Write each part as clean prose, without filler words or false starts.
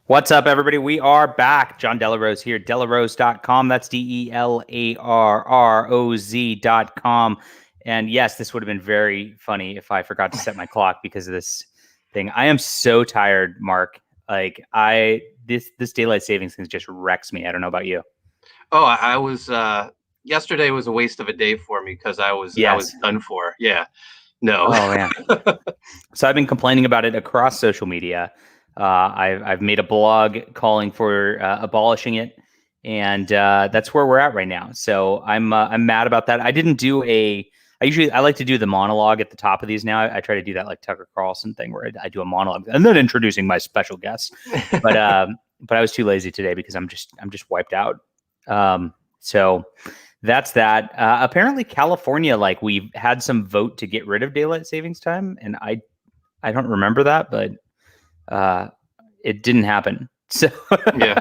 What's up, everybody? We are back. John Delarose here, delarose.com. That's DELARROZ.com. And yes, this would have been very funny if I forgot to set my clock because of this thing. I am so tired, Mark. This daylight savings thing just wrecks me. I don't know about you. Oh, I was yesterday was a waste of a day for me because I was Yes. done for. Yeah. No. Oh, man. So I've been complaining about it across social media. I've made a blog calling for abolishing it, and that's where we're at right now. So I'm mad about that. I didn't do I like to do the monologue at the top of these now. I try to do that like Tucker Carlson thing where I do a monologue and then introducing my special guests. But I was too lazy today because I'm just wiped out. So that's that. Apparently, California, like we've had some vote to get rid of daylight savings time, and I don't remember that, but it didn't happen. So Yeah.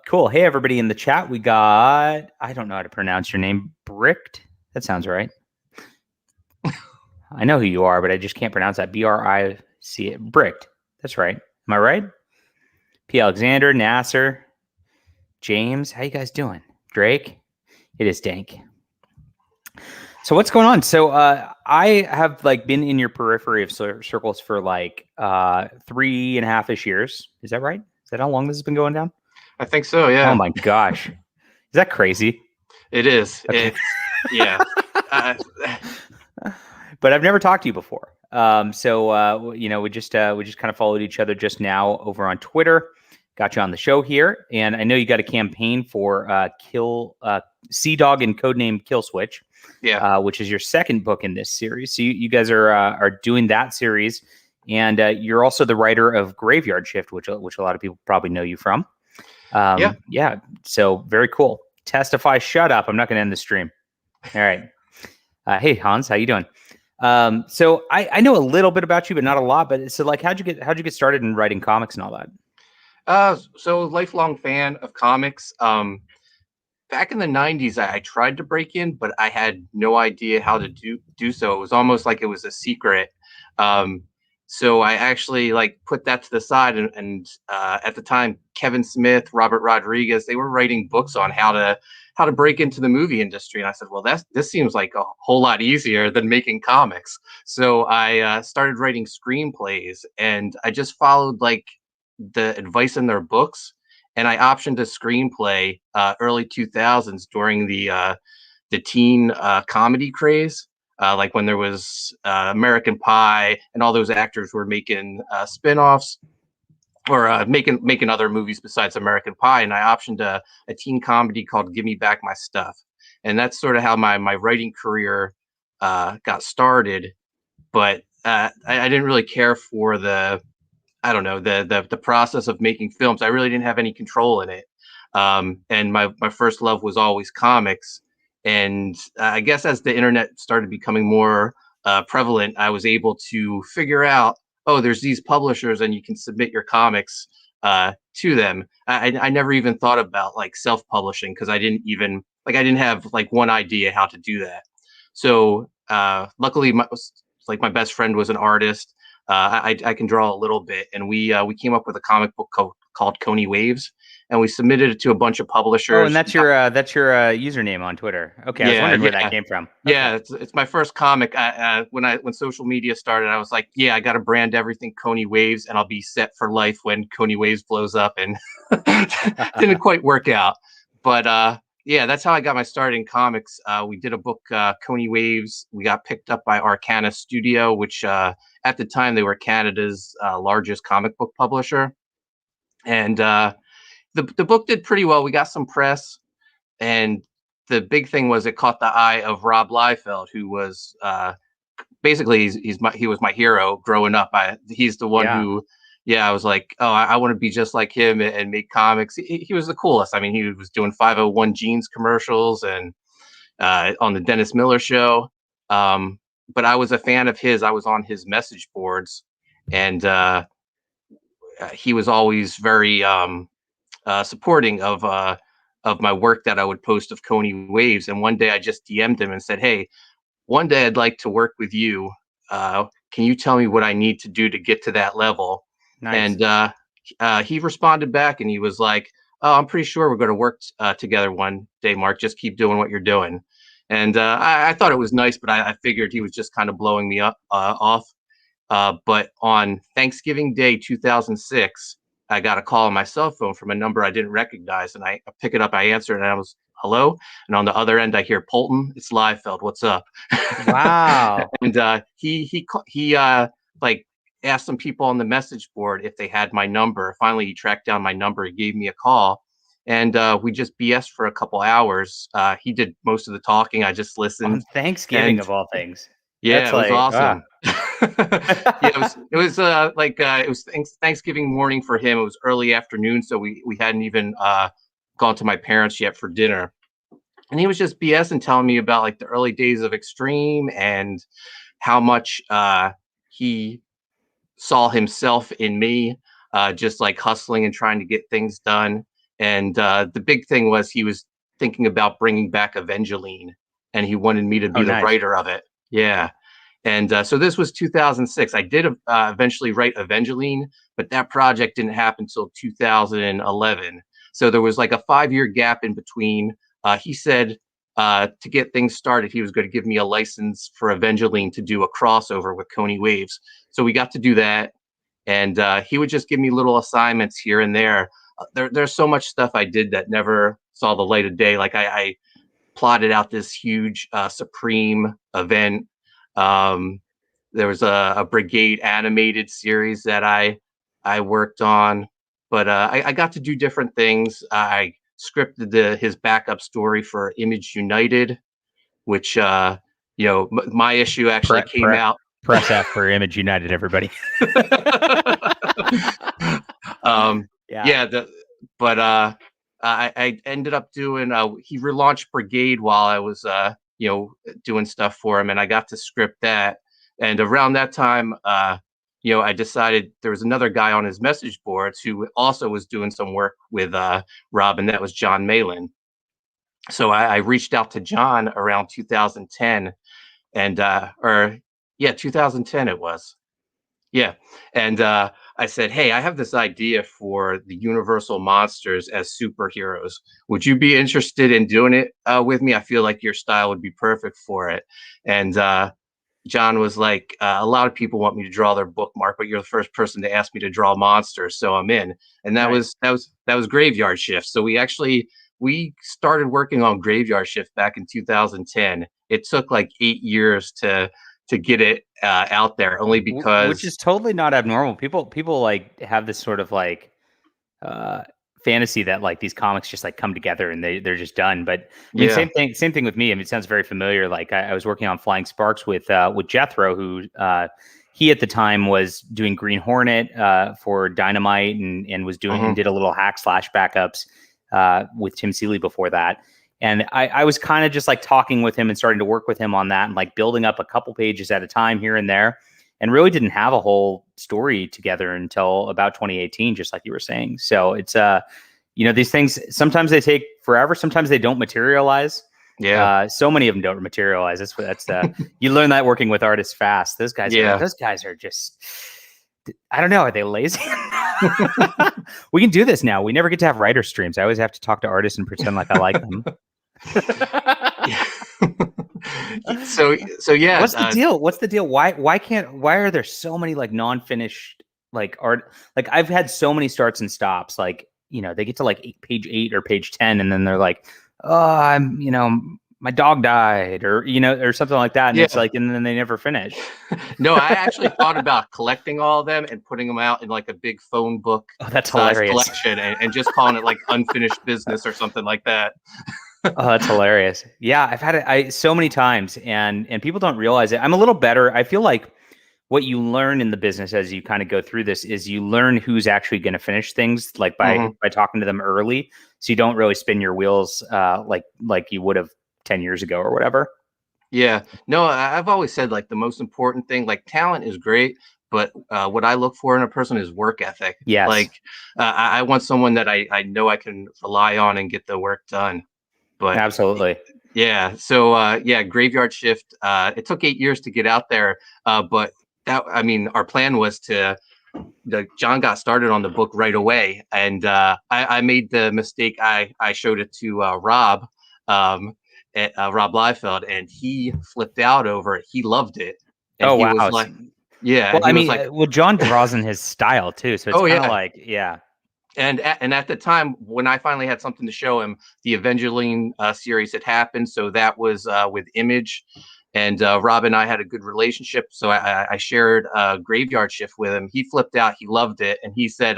cool. Hey, everybody in the chat. We got, I don't know how to pronounce your name. Bricked. That sounds right. I know who you are, but I just can't pronounce that. BRIC. Bricked. That's right. Am I right? P. Alexander, Nasser, James. How you guys doing? Drake. It is Dank. So what's going on? So I have like been in your periphery of circles for like 3.5-ish years. Is that right? Is that how long this has been going down? I think so. Yeah. Oh my gosh. Is that crazy? It is. Okay. Yeah. But I've never talked to you before. So we just kind of followed each other just now over on Twitter. Got you on the show here, and I know you got a campaign for Sea Dog and Codename Kill Switch. Yeah. Which is your second book in this series. So you guys are doing that series, and you're also the writer of Graveyard Shift, which a lot of people probably know you from. Yeah. So very cool. Testify. Shut up. I'm not going to end the stream. All right. Hey Hans, how you doing? So I know a little bit about you, but not a lot. But so like, how'd you get started in writing comics and all that? So lifelong fan of comics. Back in the 90s, I tried to break in, but I had no idea how to do so. It was almost like it was a secret. So I actually like put that to the side, and at the time, Kevin Smith, Robert Rodriguez, they were writing books on how to break into the movie industry. And I said, well, this seems like a whole lot easier than making comics. So I started writing screenplays, and I just followed like the advice in their books, and I optioned a screenplay early 2000s during the teen comedy craze, like when there was American Pie and all those actors were making spin-offs or making other movies besides American Pie, and I optioned a teen comedy called Give Me Back My Stuff, and that's sort of how my writing career got started. But I didn't really care for I don't know, the process of making films. I really didn't have any control in it. And my first love was always comics. And I guess as the internet started becoming more prevalent, I was able to figure out, oh, there's these publishers and you can submit your comics to them. I never even thought about like self-publishing because I didn't have like one idea how to do that. So luckily, my best friend was an artist. I can draw a little bit, and we came up with a comic book called Coney Waves, and we submitted it to a bunch of publishers. Oh, and that's your username on Twitter. Okay, I was wondering where that came from. Okay. Yeah, it's my first comic. When social media started, I was like, yeah, I got to brand everything Coney Waves, and I'll be set for life when Coney Waves blows up, and didn't quite work out. But yeah, that's how I got my start in comics. We did a book, Coney Waves. We got picked up by Arcana Studio, which at the time they were Canada's largest comic book publisher. And the book did pretty well. We got some press, and the big thing was it caught the eye of Rob Liefeld, who was basically he was my hero growing up. He's the one who. Yeah, I was like, oh, I want to be just like him and make comics. He was the coolest. I mean, he was doing 501 Jeans commercials and on the Dennis Miller show. But I was a fan of his. I was on his message boards, and he was always very supporting of my work that I would post of Coney Waves. And one day I just DM'd him and said, hey, one day I'd like to work with you. Can you tell me what I need to do to get to that level? Nice. And he responded back and he was like, "Oh, I'm pretty sure we're going to work together one day, Mark. Just keep doing what you're doing." And I thought it was nice, but I figured he was just kind of blowing me up off. But on Thanksgiving Day 2006, I got a call on my cell phone from a number I didn't recognize, and I pick it up, I answer, and I was hello, and on the other end I hear Poulton. It's Liefeld. What's up? Wow. And he like asked some people on the message board if they had my number. Finally, he tracked down my number. He gave me a call, and we just BS for a couple hours. He did most of the talking. I just On listened, Thanksgiving and of all things. yeah, That's it was like, awesome. Yeah, it was Thanksgiving morning for him. It was early afternoon, so we hadn't even gone to my parents yet for dinner. And he was just BS and telling me about like the early days of Extreme and how much he saw himself in me, just like hustling and trying to get things done. And the big thing was he was thinking about bringing back Evangeline, and he wanted me to oh, be the nice. writer of it. Yeah. And so this was 2006. I did eventually write Evangeline, but that project didn't happen until 2011. So there was like a 5 year gap in between. He said to get things started, he was going to give me a license for Evangeline to do a crossover with Coney Waves. So we got to do that. And he would just give me little assignments here and there. There's so much stuff I did that never saw the light of day. Like I plotted out this huge Supreme event. Um, there was a Brigade animated series that I worked on, but I got to do different things. I scripted his backup story for Image United, which my issue actually Pre- came pre- out. Press F for Image United, everybody. um, Yeah. yeah, but I ended up doing. He relaunched Brigade while I was doing stuff for him, and I got to script that. And around that time, I decided there was another guy on his message boards who also was doing some work with Rob, and that was John Malin. So I reached out to John around 2010, and 2010 it was. Yeah. And I said, "Hey, I have this idea for the Universal monsters as superheroes. Would you be interested in doing it with me? I feel like your style would be perfect for it." And John was like, "A lot of people want me to draw their bookmark, but you're the first person to ask me to draw monsters, so I'm in." And Nice. that was Graveyard Shift. So we started working on Graveyard Shift back in 2010. It took like 8 years to get it out there, only Which because is totally not abnormal. People like have this sort of like uh fantasy that like these comics just like come together and they're just done. But I mean, yeah. same thing with me. I mean, it sounds very familiar. Like I was working on Flying Sparks with Jethro, who he at the time was doing Green Hornet for Dynamite and was doing and Mhm. did a little hack slash backups with Tim Seeley before that. And I was kind of just like talking with him and starting to work with him on that and like building up a couple pages at a time here and there, and really didn't have a whole story together until about 2018, just like you were saying. So it's these things, sometimes they take forever, sometimes they don't materialize. Yeah. So many of them don't materialize. That's you learn that working with artists fast. Those guys Yeah. are just, I don't know, are they lazy? We can do this now. We never get to have writer streams. I always have to talk to artists and pretend like I like them. Yeah. So yeah, What's the deal? What's the deal? Why are there so many like non-finished like art? Like I've had so many starts and stops. Like, they get to like page 8 or page 10 and then they're like, "Oh, my dog died," or or something like that, and it's yeah. like, and then they never finish. No, I actually thought about collecting all of them and putting them out in like a big phone book Oh, that's size hilarious. collection and just calling it like unfinished business or something like that. Oh, that's hilarious. Yeah, I've had it so many times, and people don't realize it. I'm a little better. I feel like what you learn in the business as you kind of go through this is you learn who's actually going to finish things, like Mhm. by talking to them early, so you don't really spin your wheels like you would have 10 years ago or whatever. Yeah. No, I've always said like the most important thing, like talent is great, but what I look for in a person is work ethic. Yes, Like I want someone that I know I can rely on and get the work done. But absolutely. yeah, so yeah, Graveyard Shift. It took 8 years to get out there, but that I mean, our plan was to John got started on the book right away, and I made the mistake. I showed it to Rob, Rob Liefeld, and he flipped out over it. He loved it, and Oh he was wow. like, "Yeah," Well, he I was mean, like, well, John draws in his style too, so it's "Oh kind of yeah." like, yeah. And at the time when I finally had something to show him, the Evangeline series had happened, so that was with Image, and Rob and I had a good relationship, so I shared Graveyard Shift with him. He flipped out, he loved it, and he said,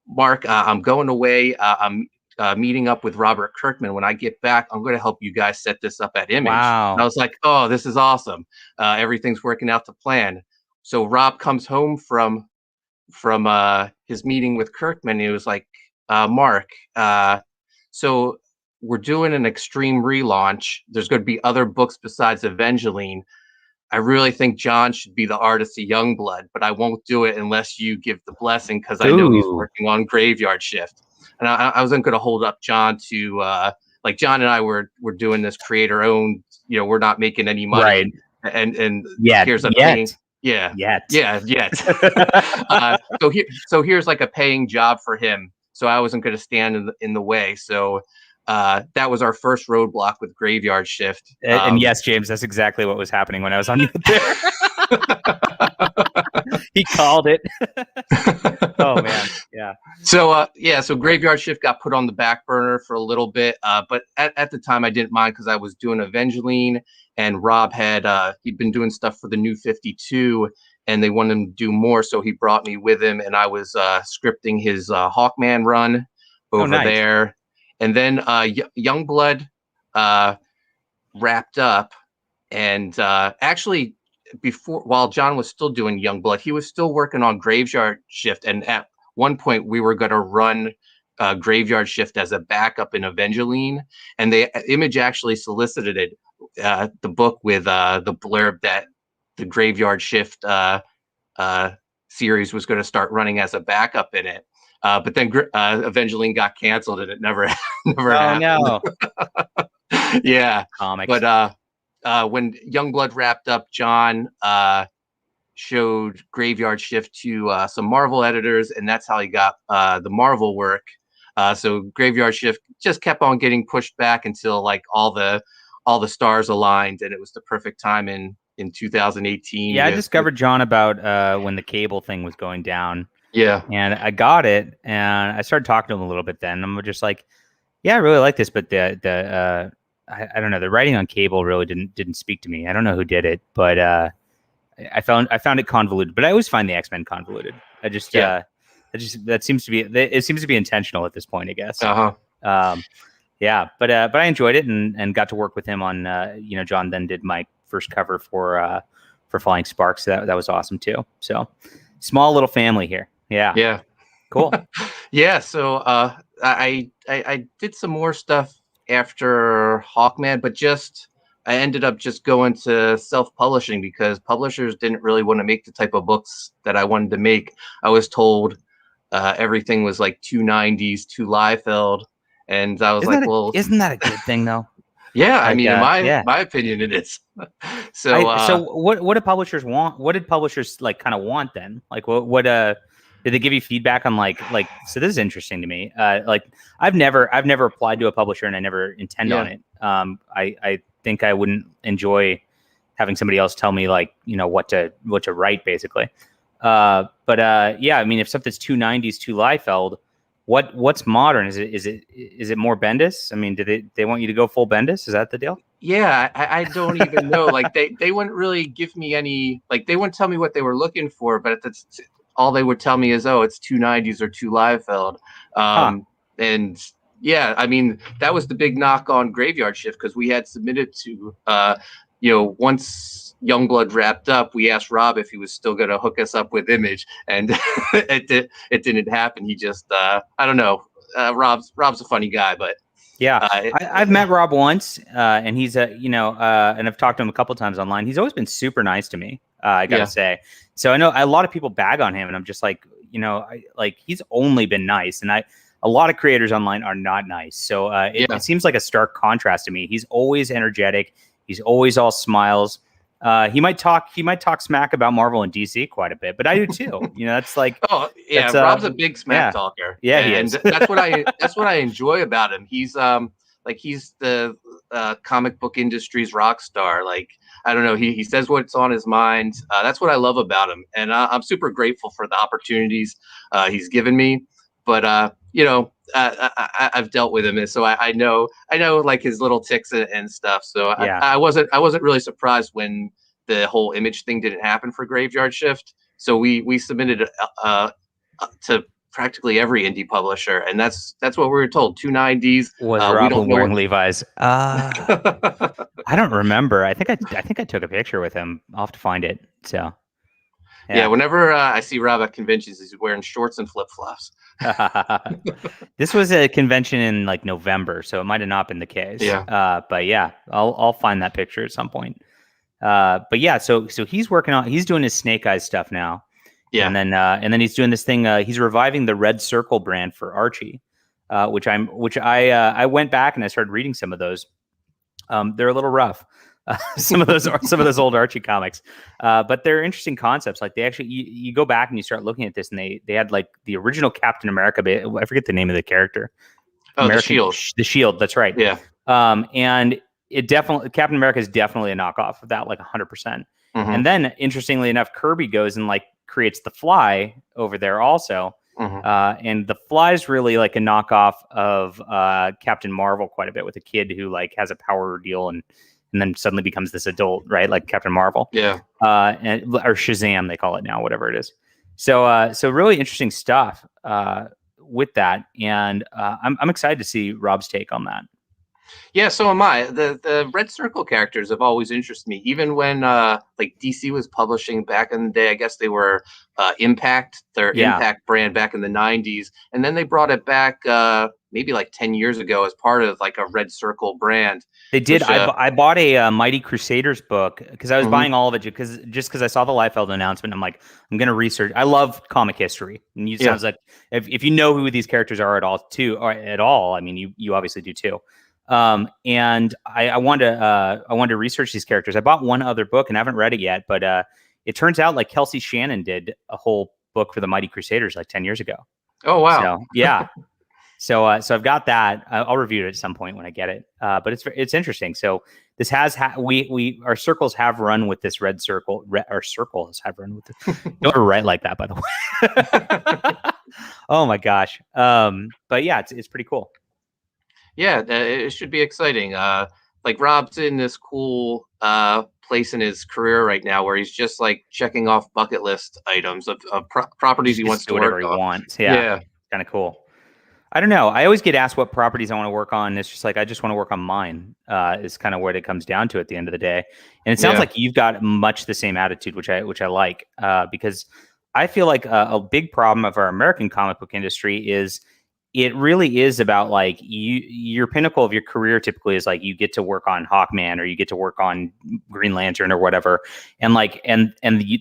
"Mark, I'm going away. I'm meeting up with Robert Kirkman. When I get back, I'm going to help you guys set this up at Image." And I Wow. was like, "Oh, this is awesome! Everything's working out to plan." So Rob comes home from his meeting with Kirkman. He was like, Mark, so we're doing an Extreme relaunch. There's going to be other books besides Evangeline. I really think John should be the artist of Youngblood, but I won't do it unless you give the blessing because I know he's Ooh. working on Graveyard Shift. And I wasn't going to hold up John to like John and I were doing this creator owned. We're not making any money, Right. and Yet. here's a paying. Yet. Yeah, Yet. yeah. So here's like a paying job for him. So I wasn't going to stand in the way. So that was our first roadblock with Graveyard Shift. And yes, James, that's exactly what was happening when I was on mute there. He called it. Oh man, yeah. So Graveyard Shift got put on the back burner for a little bit, but at the time I didn't mind because I was doing Evangeline, and Rob had he'd been doing stuff for the New 52, and they wanted him to do more, so he brought me with him, and I was scripting his Hawkman run over nice. there, and then Youngblood wrapped up, and actually while John was still doing Youngblood, he was still working on Graveyard Shift, and at one point we were going to run Graveyard Shift as a backup in Evangeline, and the Image actually solicited it, the book with the blurb that the Graveyard Shift series was going to start running as a backup in it. But then Evangeline got canceled, and it never happened. No. Yeah, Comics. But when Youngblood wrapped up, John showed Graveyard Shift to some Marvel editors, and that's how he got the Marvel work. So Graveyard Shift just kept on getting pushed back until like all the stars aligned, and it was the perfect time in 2018. Yeah, I discovered John about when the cable thing was going down. Yeah, and I got it, and I started talking to him a little bit. Then I'm just like, yeah, I really like this, but the I don't know, the writing on cable really didn't speak to me. I don't know who did it, but I found it convoluted. But I always find the X-Men convoluted. That seems to be intentional at this point, I guess. Yeah, but I enjoyed it and got to work with him on John then did my first cover for Flying Sparks. So that was awesome too. So small little family here. Yeah. Cool. Yeah. So I did some more stuff after Hawkman, but I ended up just going to self-publishing because publishers didn't really want to make the type of books that I wanted to make. I was told everything was like too 90s, too Liefeld, and I was isn't that a good thing though? Yeah, I mean, in my opinion, it is. So what do publishers want? What did publishers like kind of want then? Like what did they give you feedback on like so this is interesting to me. Like I've never applied to a publisher and I never intend on it. I think I wouldn't enjoy having somebody else tell me like, what to write basically. But yeah, I mean if something's too 90s, too Liefeld, what's modern? Is it more Bendis? I mean, do they want you to go full Bendis? Is that the deal? Yeah, I don't even know. Like they wouldn't really give me any, like they wouldn't tell me what they were looking for, but that's all they would tell me is, oh, it's too 90s or too Liefeld. And yeah, I mean, that was the big knock on Graveyard Shift because we had submitted to, once Youngblood wrapped up, we asked Rob if he was still going to hook us up with Image, and it didn't happen. He just, I don't know. Rob's a funny guy, but yeah, I've met Rob once, and he's and I've talked to him a couple times online. He's always been super nice to me. I gotta say. So I know a lot of people bag on him, and I'm just like, he's only been nice, and a lot of creators online are not nice. So it seems like a stark contrast to me. He's always energetic. He's always all smiles. He might talk smack about Marvel and DC quite a bit, but I do too. That's like, oh yeah, Rob's a big smack talker. Yeah, he and is. that's what I enjoy about him. He's he's the comic book industry's rock star. Like, I don't know, he says what's on his mind. That's what I love about him, and I'm super grateful for the opportunities he's given me. But I've dealt with him, and so I know like his little ticks and stuff. So Yeah. I wasn't really surprised when the whole image thing didn't happen for Graveyard Shift. So we submitted to practically every indie publisher, and that's what we were told. 290s. Was Rob wearing Levi's? I don't remember. I think I took a picture with him. I'll have to find it. So yeah, whenever I see Rob at conventions, he's wearing shorts and flip flops. This was a convention in like November, so it might have not been the case. Yeah. But yeah, I'll find that picture at some point. But yeah, so he's doing his Snake Eyes stuff now. Yeah. And then he's doing this thing. He's reviving the Red Circle brand for Archie, which I went back and I started reading some of those. They're a little rough. Some of those old Archie comics, but they're interesting concepts. Like, they actually, you go back and you start looking at this, and they had like the original Captain America. I forget the name of the character. Oh, the Shield. The Shield. That's right. Yeah. And Captain America is definitely a knockoff of that, like 100%. Mm-hmm. And then, interestingly enough, Kirby goes and like creates the Fly over there also. Mm-hmm. And the Fly's really like a knockoff of Captain Marvel quite a bit, with a kid who like has a power deal and then suddenly becomes this adult, right? Like Captain Marvel. Yeah. Or Shazam, they call it now, whatever it is. So really interesting stuff with that. And I'm excited to see Rob's take on that. Yeah, so am I. The Red Circle characters have always interested me. Even when like DC was publishing back in the day, I guess they were Impact, their Impact brand back in the 90s. And then they brought it back maybe like 10 years ago as part of like a Red Circle brand. They did. Which, I bought a Mighty Crusaders book because I was buying all of it because I saw the Liefeld announcement. I'm like, I'm going to research. I love comic history. And it sounds like if you know who these characters are at all, I mean, you obviously do too. And I wanted to research these characters. I bought one other book and I haven't read it yet, but it turns out like Kelsey Shannon did a whole book for the Mighty Crusaders like 10 years ago. Oh, wow. So, yeah. So I've got that. I'll review it at some point when I get it. But it's interesting. So this has our circles have run with this Red Circle. Our circles have run with it. Don't write like that, by the way. Oh my gosh. But yeah, it's pretty cool. Yeah, it should be exciting. Like, Rob's in this cool place in his career right now where he's just like checking off bucket list items of properties he wants to work on. Whatever he wants. Yeah. Kind of cool. I don't know. I always get asked what properties I want to work on. It's just like, I just want to work on mine, is kind of what it comes down to at the end of the day. And it sounds like you've got much the same attitude, which I like, because I feel like a big problem of our American comic book industry is it really is about like your pinnacle of your career typically is like you get to work on Hawkman or you get to work on Green Lantern or whatever. And like, and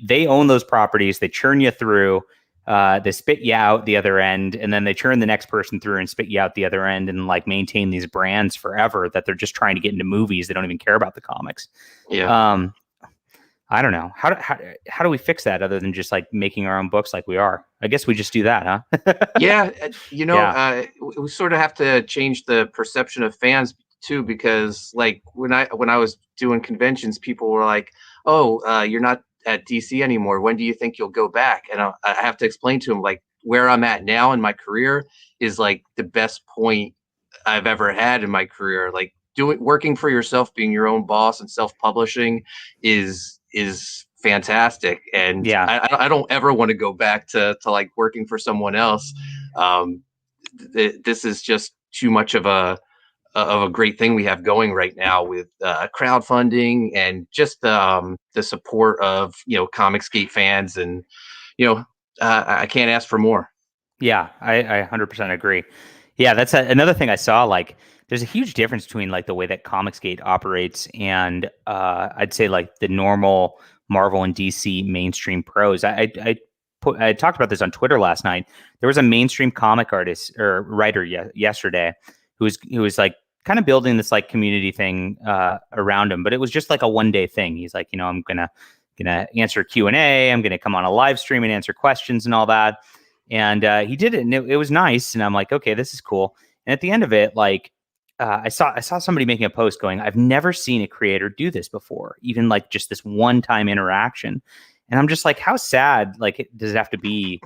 they own those properties. They churn you through. They spit you out the other end, and then they churn the next person through and spit you out the other end, and like maintain these brands forever that they're just trying to get into movies. They don't even care about the comics. Yeah. I don't know. How do we fix that other than just like making our own books like we are? I guess we just do that, huh? Yeah. We sort of have to change the perception of fans too, because like when I was doing conventions, people were like, "Oh, you're not at DC anymore. When do you think you'll go back?" And I have to explain to him like where I'm at now in my career is like the best point I've ever had in my career. Like working for yourself, being your own boss, and self-publishing is fantastic. And I don't ever want to go back to like working for someone else. This is just too much of a great thing we have going right now with crowdfunding and just the support of Comicsgate fans, and I can't ask for more. Yeah, I 100% agree. Yeah, that's another thing I saw. Like, there's a huge difference between like the way that Comicsgate operates and I'd say like the normal Marvel and DC mainstream pros. I talked about this on Twitter last night. There was a mainstream comic artist or writer yesterday who was like kind of building this like community thing around him. But it was just like a 1 day thing. He's like, I'm gonna answer Q&A. I'm gonna come on a live stream and answer questions and all that. And he did it, and it was nice. And I'm like, okay, this is cool. And at the end of it, like I saw somebody making a post going, I've never seen a creator do this before, even like just this one-time interaction. And I'm just like, how sad like does it have to be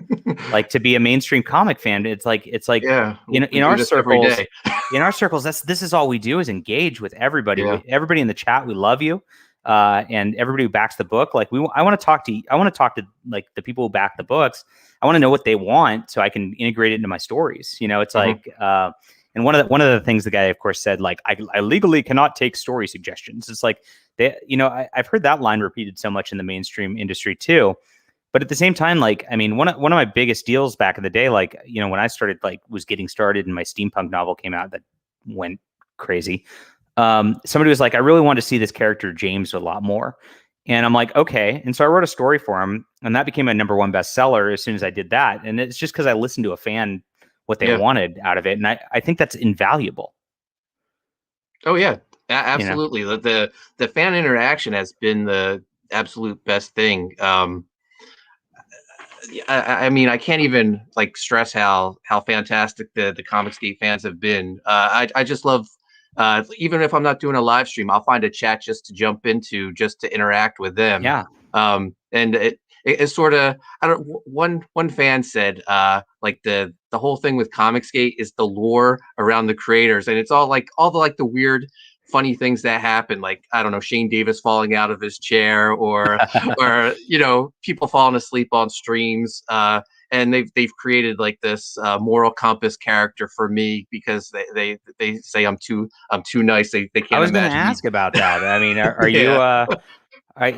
like to be a mainstream comic fan? It's like Yeah, in our circles, this is all we do is engage with everybody. Yeah. Everybody in the chat, we love you. And everybody who backs the book, like I want to talk to like the people who back the books. I want to know what they want so I can integrate it into my stories. It's like, and one of the things the guy, of course, said, like, I legally cannot take story suggestions. It's like, I've heard that line repeated so much in the mainstream industry too. But at the same time, like, I mean, one of my biggest deals back in the day, like, when I started, like, was getting started and my steampunk novel came out that went crazy. Somebody was like, I really want to see this character James a lot more. And I'm like, okay. And so I wrote a story for him, and that became a #1 bestseller as soon as I did that. And it's just because I listened to a fan what they wanted out of it. And I think that's invaluable. Oh yeah, absolutely. The fan interaction has been the absolute best thing. I mean, I can't even like stress how fantastic the Comicsgate fans have been. I just love, even if I'm not doing a live stream, I'll find a chat just to jump into, just to interact with them. Yeah. And it's sort of, I don't. One fan said, like the whole thing with Comicsgate is the lore around the creators, and it's all the weird, funny things that happen, like, I don't know, Shane Davis falling out of his chair, or people falling asleep on streams, and they've created like this moral compass character for me, because they say I'm too nice. They can't. I was going to ask about that. I mean, are Yeah.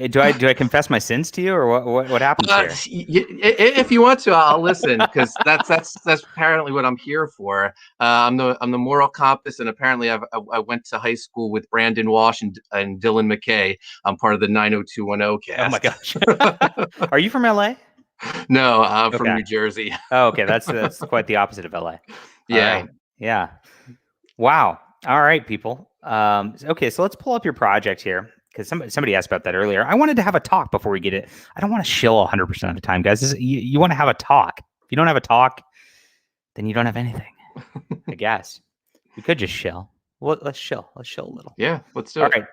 you do I confess my sins to you, or what happens here? If you want to, I'll listen, because that's apparently what I'm here for. I'm the moral compass, and apparently I went to high school with Brandon Walsh and Dylan McKay. I'm part of the 90210 cast. Oh my gosh. Are you from LA? No, I'm from New Jersey. Oh, okay. That's quite the opposite of LA. Yeah. Right. Yeah. Wow. All right, people. Okay, so let's pull up your project here, because somebody asked about that earlier. I wanted to have a talk before we get it. I don't want to shill 100% of the time, guys. You want to have a talk. If you don't have a talk, then you don't have anything, I guess. We could just shill. Well, let's shill. Let's shill a little. Yeah, let's do it. All right.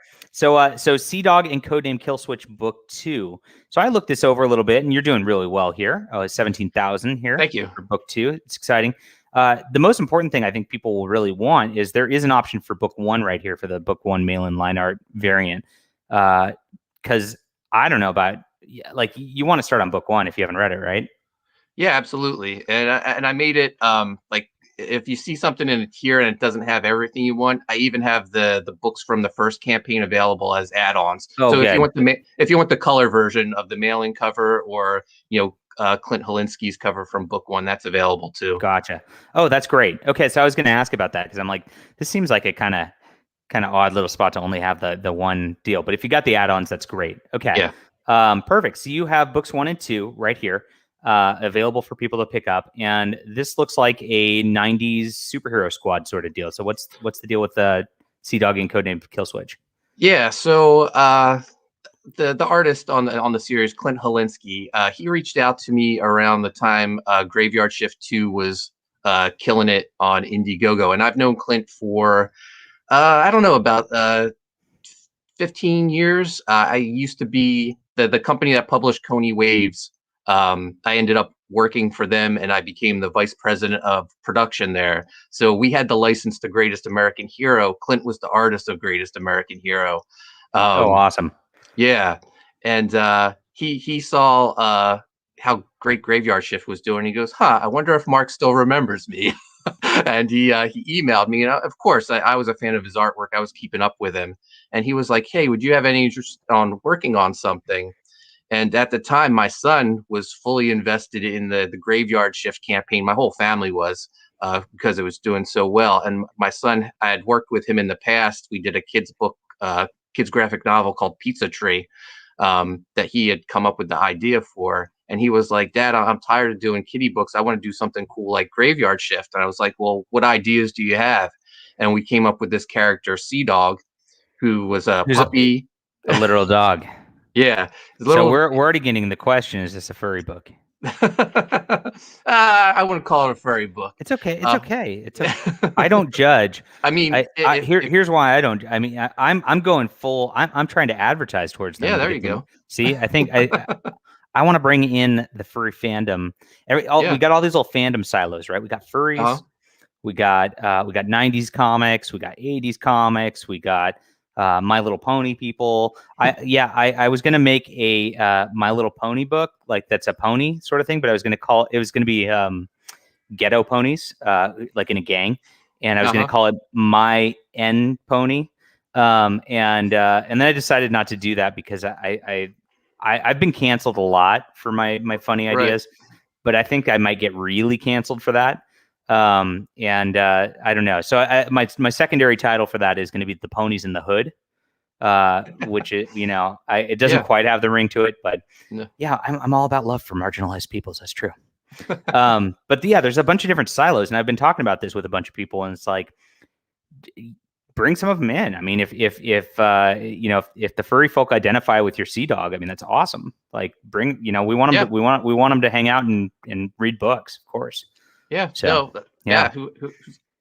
So Sea Dog and Codename Killswitch Book 2. So I looked this over a little bit, and you're doing really well here. 17,000 here. Thank you. For Book 2. It's exciting. The most important thing I think people will really want is there is an option for Book 1 right here for the Book 1 mail-in line art variant. Because I don't know about, like, you want to start on Book 1 if you haven't read it, right? Yeah, absolutely. And I made it, like, if you see something in here and it doesn't have everything you want, I even have the books from the first campaign available as add-ons. Oh, so good. if you want the color version of the mailing cover, or Clint Helinski's cover from Book 1, that's available too. Gotcha. Oh, that's great. Okay, so I was going to ask about that, because I'm like, this seems like a kind of odd little spot to only have the one deal. But if you got the add-ons, that's great. Okay. Yeah. Perfect. So you have books 1 and 2 right here, available for people to pick up, and this looks like a 90s superhero squad sort of deal. So what's the deal with the Sea Dog and Codename Killswitch? Yeah. So the artist on the series, Clint Helinski, he reached out to me around the time Graveyard Shift 2 was killing it on Indiegogo, and I've known Clint for I don't know, about 15 years. I used to be the company that published Coney Waves. I ended up working for them, and I became the vice president of production there. So we had the license to Greatest American Hero. Clint was the artist of Greatest American Hero. Awesome. Yeah. And he saw how great Graveyard Shift was doing. He goes, I wonder if Mark still remembers me. And he emailed me, and of course I was a fan of his artwork. I was keeping up with him, and he was like, hey, would you have any interest on working on something? And at the time, my son was fully invested in the Graveyard Shift campaign. My whole family was, because it was doing so well. And my son, I had worked with him in the past. We did a kids book, kids graphic novel called Pizza Tree, that he had come up with the idea for. And he was like, Dad, I'm tired of doing kiddie books. I want to do something cool like Graveyard Shift. And I was like, well, what ideas do you have? and we came up with this character, Sea Dog, who was a puppy, a literal dog. Yeah, So we're already getting the question: is this a furry book? I wouldn't call it a furry book. It's okay. It's okay. It's okay. I don't judge. I mean, here's why I don't. I mean, I'm going full. I'm trying to advertise towards them. Yeah, there you go. See, I think I want to bring in the furry fandom. We got all these little fandom silos, right? We got furries. We got 90s comics. We got 80s comics. We got My Little Pony people. I was gonna make a My Little Pony book, like that's a pony sort of thing, but I was gonna call it was gonna be ghetto ponies, like in a gang, and I was gonna call it My N Pony. And then I decided not to do that because I've been canceled a lot for my funny ideas, but I think I might get really canceled for that. I don't know. So my secondary title for that is going to be The Ponies in the Hood, which is, it doesn't quite have the ring to it, but yeah, I'm all about love for marginalized peoples. That's true. But yeah, there's a bunch of different silos, and I've been talking about this with a bunch of people, and it's like, bring some of them in. I mean, if the furry folk identify with your Sea Dog, I mean, that's awesome. Like, we want them to, we want them to hang out and read books, of course. Yeah. So,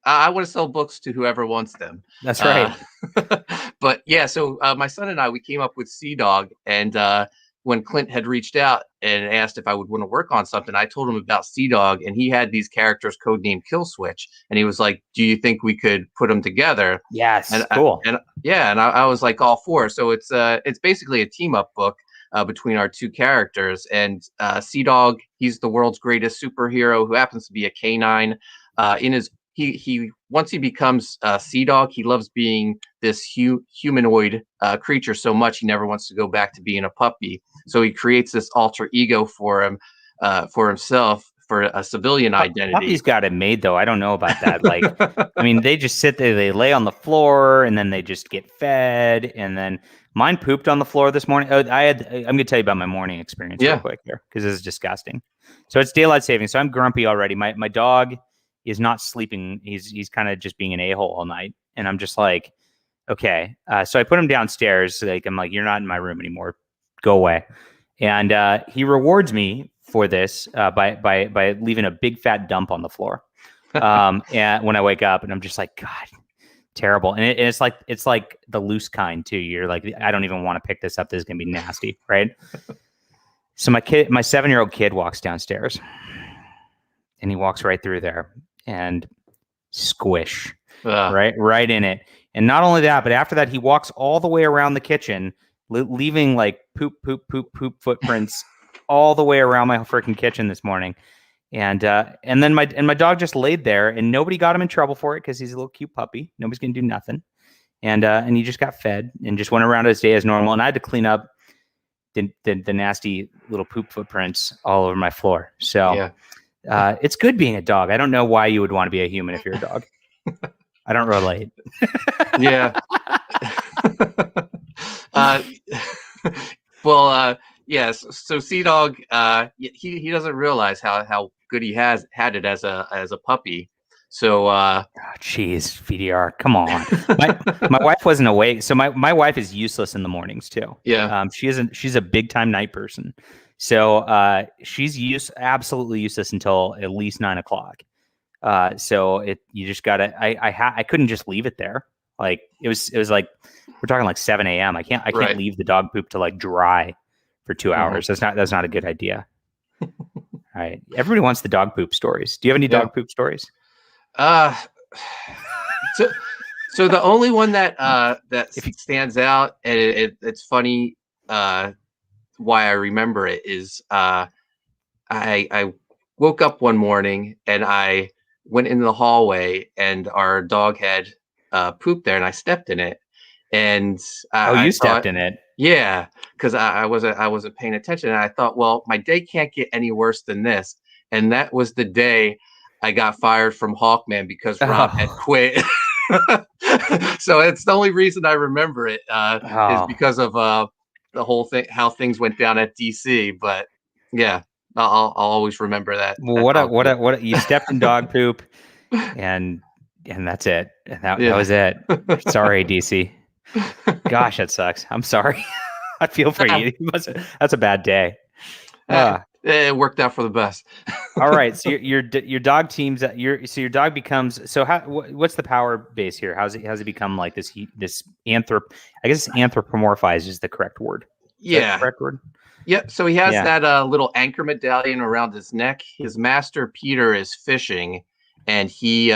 I want to sell books to whoever wants them. That's right. But yeah, so my son and I, we came up with Sea Dog, and when Clint had reached out and asked if I would want to work on something, I told him about Sea Dog, and he had these characters codenamed Kill Switch, and he was like, "Do you think we could put them together?" Yes, and cool. I was like, all for. So it's basically a team up book between our two characters, and Sea Dog, he's the world's greatest superhero who happens to be a canine. He once he becomes Sea Dog, he loves being this humanoid creature so much he never wants to go back to being a puppy. So he creates this alter ego for himself, for a civilian identity. Puppies got it made, though. I don't know about that. Like, I mean, they just sit there, they lay on the floor, and then they just get fed. And then mine pooped on the floor this morning. I'm going to tell you about my morning experience real quick here, because this is disgusting. So it's daylight saving, so I'm grumpy already. My dog is not sleeping. He's kind of just being an a-hole all night, and I'm just like, okay. So I put him downstairs. I'm like, you're not in my room anymore. Go away. And he rewards me for this by leaving a big fat dump on the floor. And when I wake up, and I'm just like, God, terrible. And it's like the loose kind too. You're like, I don't even want to pick this up. This is gonna be nasty, right? So my 7-year-old kid walks downstairs, and he walks right through there and squish right in it. And not only that, but after that, he walks all the way around the kitchen, leaving like poop footprints all the way around my freaking kitchen this morning. And then my dog just laid there, and nobody got him in trouble for it because he's a little cute puppy. Nobody's gonna do nothing. And he just got fed and just went around his day as normal. And I had to clean up the nasty little poop footprints all over my floor. So it's good being a dog. I don't know why you would want to be a human if you're a dog. I don't relate. Yeah. Yes. So Sea Dog, he doesn't realize how good he had it as a puppy. So, geez, VDR, come on. My wife wasn't awake, so my wife is useless in the mornings too. Yeah. She's a big time night person. So she's absolutely useless until at least 9 o'clock. So you just gotta. I couldn't just leave it there. Like it was like we're talking like 7 a.m. I can't leave the dog poop to like dry for 2 hours. That's not a good idea. All right, everybody wants the dog poop stories. Do you have any dog poop stories? So the only one that stands out, and it's funny. Why I remember it is I woke up one morning and I went into the hallway, and our dog had pooped there, and I stepped in it. And you stepped in it? Yeah, because I wasn't paying attention, and I thought, well, my day can't get any worse than this. And that was the day I got fired from Hawkman because Rob had quit. So it's the only reason I remember it is because of the whole thing, how things went down at DC. But yeah, I'll always remember that. Well, what you stepped in dog poop, and and that's it. And that Yeah. was it. Sorry, DC. Gosh, that sucks. I'm sorry. I feel for you. That's a bad day. It worked out for the best. All right. So your dog teams your dog becomes, so how what's the power base here? How's it become like this I guess anthropomorphized is the correct word. Is that the Yeah. correct word? Yep. So he has Yeah. that little anchor medallion around his neck. His master Peter is fishing, and he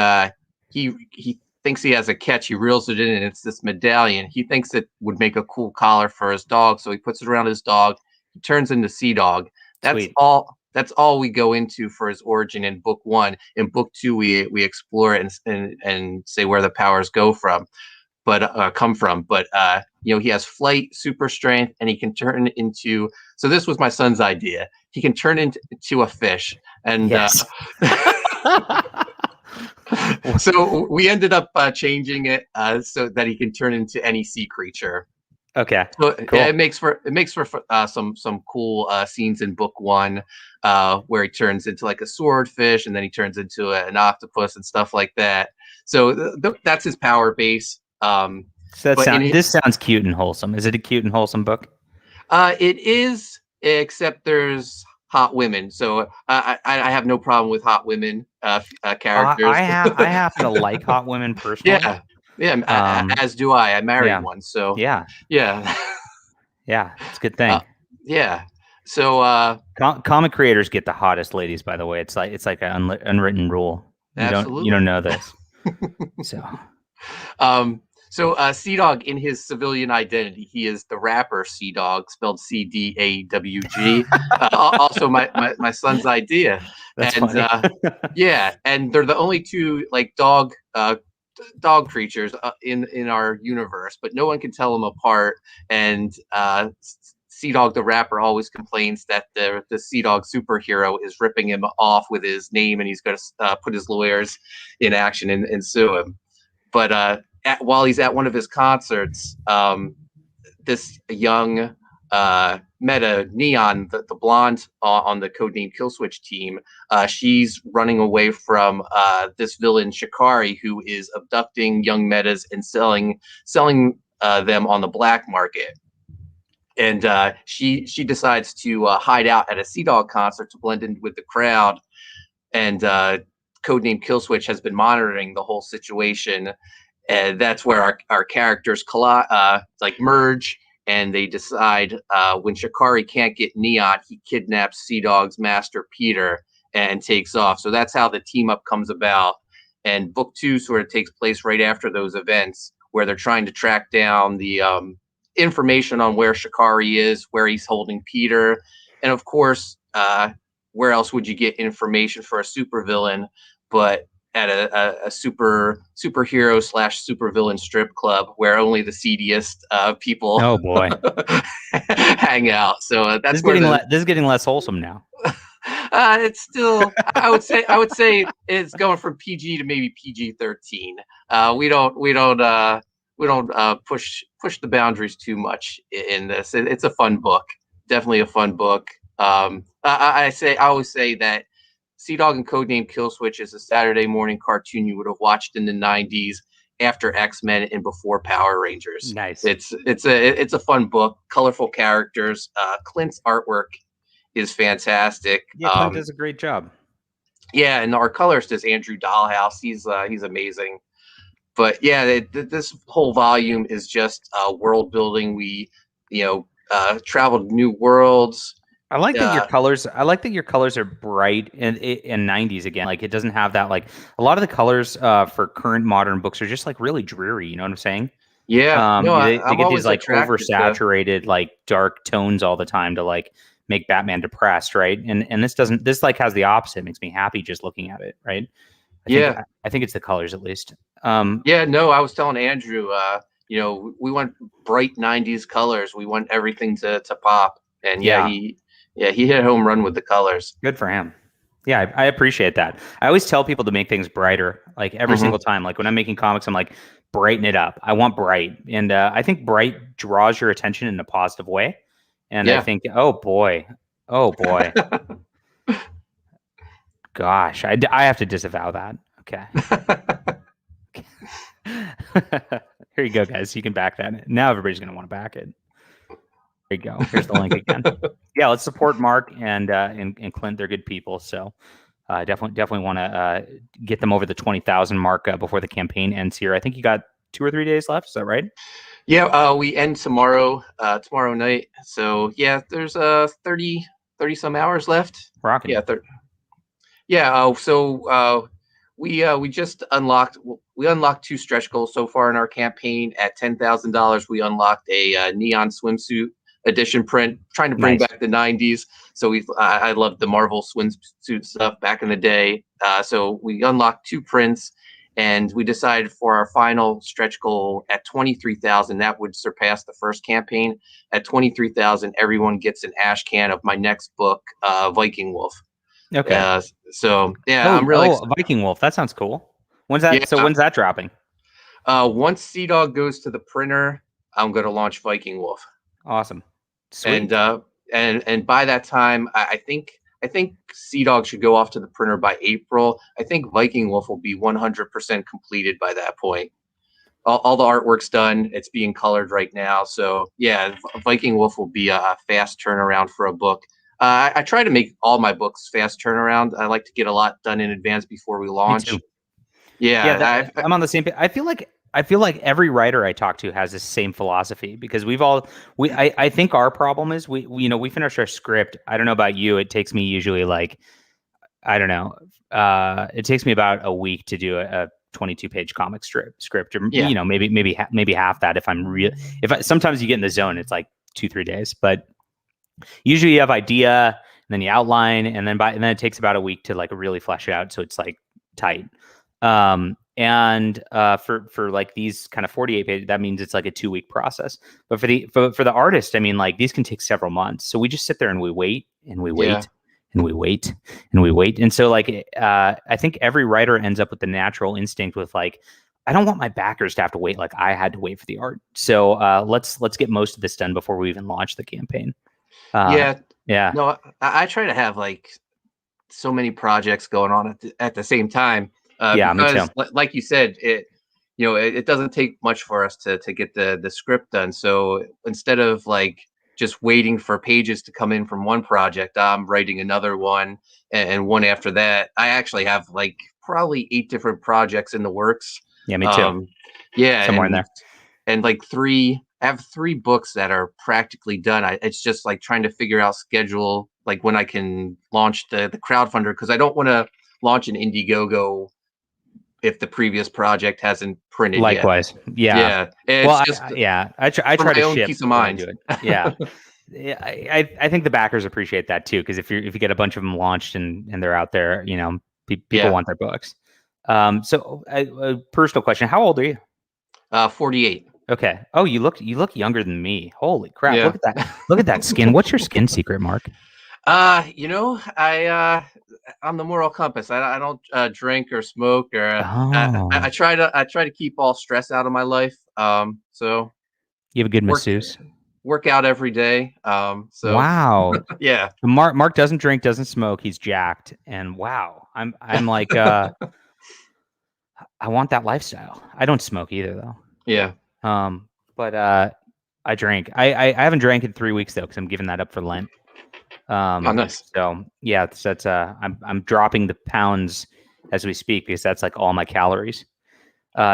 thinks he has a catch. He reels it in, and it's this medallion. He thinks it would make a cool collar for his dog, so he puts it around his dog. He turns into Sea Dog. That's Sweet. all. That's all we go into for his origin in book one. In book two, we explore it and say where the powers come from. But he has flight, super strength, and he can turn into. So this was my son's idea. He can turn into a fish, and Yes. so we ended up changing it so that he can turn into any sea creature. Okay. So Cool. it makes for some cool scenes in book one where he turns into like a swordfish, and then he turns into an octopus and stuff like that. So that's his power base. So this sounds cute and wholesome. Is it a cute and wholesome book? It is, except there's hot women. So I have no problem with hot women characters. I happen to like hot women personally. Yeah, as do I. I married one, so yeah, it's a good thing. Yeah. So comic creators get the hottest ladies. By the way, it's like an unwritten rule. You don't know this. So Sea Dog, in his civilian identity, he is the rapper Sea Dog, spelled CDAWG. Also, my son's idea. That's funny. And they're the only two like dog creatures in our universe, but no one can tell them apart. And Sea Dog the rapper always complains that the Sea Dog superhero is ripping him off with his name, and he's going to put his lawyers in action and sue him. But while he's at one of his concerts, this young Meta Neon, the blonde on the codename Killswitch team, she's running away from this villain Shikari, who is abducting young Metas and selling them on the black market. And she decides to hide out at a Sea Dog concert to blend in with the crowd. And codename Killswitch has been monitoring the whole situation. And that's where our characters merge, and they decide when Shikari can't get Neon, he kidnaps Sea Dog's master Peter and takes off. So that's how the team up comes about. And book two sort of takes place right after those events, where they're trying to track down the information on where Shikari is, where he's holding Peter, and of course, where else would you get information for a supervillain but at a superhero / supervillain strip club where only the seediest people hang out. So that's this is getting less wholesome now. It's still, I would say it's going from PG to maybe PG-13. We don't push the boundaries too much in this. It's a fun book, definitely a fun book. I always say that Sea Dog and Codename Killswitch is a Saturday morning cartoon you would have watched in the 90s after X-Men and before Power Rangers. Nice. It's a fun book, colorful characters. Clint's artwork is fantastic. Yeah, Clint does a great job. Yeah, and our colorist is Andrew Dahlhaus. He's amazing. But yeah, this whole volume is just world building. We traveled new worlds. I like that your colors. I like that your colors are bright in 90s again. Like it doesn't have that, like a lot of the colors for current modern books are just like really dreary. You know what I'm saying? Yeah. They get these like oversaturated, like dark tones all the time to like make Batman depressed, right? And this like has the opposite. It makes me happy just looking at it, right? I think it's the colors at least. I was telling Andrew, we want bright 90s colors. We want everything to pop. And he hit a home run with the colors. Good for him. Yeah, I appreciate that. I always tell people to make things brighter, like every single time. Like when I'm making comics, I'm like, brighten it up. I want bright. And I think bright draws your attention in a positive way. And I think, oh boy. Gosh, I have to disavow that. Okay. Here you go, guys. You can back that. Now everybody's going to want to back it. There you go. Here's the link again. Yeah, let's support Mark and Clint. They're good people. So definitely want to get them over the 20,000 mark before the campaign ends here. I think you got 2 or 3 days left. Is that right? Yeah, we end tomorrow night. So yeah, there's 30 some hours left. Rocking. Yeah, we just unlocked 2 stretch goals so far in our campaign. At $10,000, we unlocked a neon swimsuit edition print, trying to bring back the 90s. So I loved the Marvel swimsuit stuff back in the day. So we unlocked 2 prints, and we decided for our final stretch goal at 23,000, that would surpass the first campaign. At 23,000, everyone gets an ash can of my next book, Viking Wolf. Okay. So yeah, I'm really Viking Wolf. That sounds cool. When's that? Yeah. So when's that dropping? Once Sea Dog goes to the printer, I'm going to launch Viking Wolf. Awesome. Sweet. And by that time, I think Sea Dog should go off to the printer by April. I think Viking Wolf will be 100% completed by that point. All the artwork's done. It's being colored right now. So yeah, Viking Wolf will be a fast turnaround for a book. I try to make all my books fast turnaround. I like to get a lot done in advance before we launch. Me too. Yeah, I'm on the same page. I feel like every writer I talk to has the same philosophy, because I think our problem is we finish our script. I don't know about you. It takes me usually it takes me about a week to do a 22-page comic script, or maybe half that if I'm real. Sometimes you get in the zone, it's like 2-3 days, but usually you have idea, and then you outline, and then it takes about a week to like really flesh it out, so it's like tight. And for like these kind of 48 pages, that means it's like a 2-week process. But for the artist, I mean, like these can take several months. So we just sit there and we wait and we wait and we wait and we wait. And so like I think every writer ends up with the natural instinct with like, I don't want my backers to have to wait like I had to wait for the art. So let's get most of this done before we even launch the campaign. Yeah. No, I try to have like so many projects going on at the same time. Me too. Like you said, it doesn't take much for us to get the script done. So instead of like just waiting for pages to come in from one project, I'm writing another one and one after that. I actually have like probably 8 different projects in the works. Yeah, me too. Somewhere in there. And like I have 3 books that are practically done. It's just like trying to figure out schedule, like when I can launch the crowdfunder, because I don't want to launch an Indiegogo if the previous project hasn't printed Likewise. yet. Yeah. I try to ship peace of mind. Do it. Yeah. I think the backers appreciate that too, because if you get a bunch of them launched and they're out there, people want their books. So a personal question: how old are you? 48. Okay. Oh, you look younger than me. Holy crap! Yeah. Look at that skin. What's your skin secret, Mark? I'm the moral compass. I don't drink or smoke, or I try to keep all stress out of my life. So you have a good masseuse. Work out every day. So wow. Yeah. Mark doesn't drink, doesn't smoke. He's jacked, and wow, I'm like I want that lifestyle. I don't smoke either though. Yeah. But I drink. I haven't drank in 3 weeks though, because I'm giving that up for Lent. Nice. So yeah, that's I'm dropping the pounds as we speak, because that's like all my calories.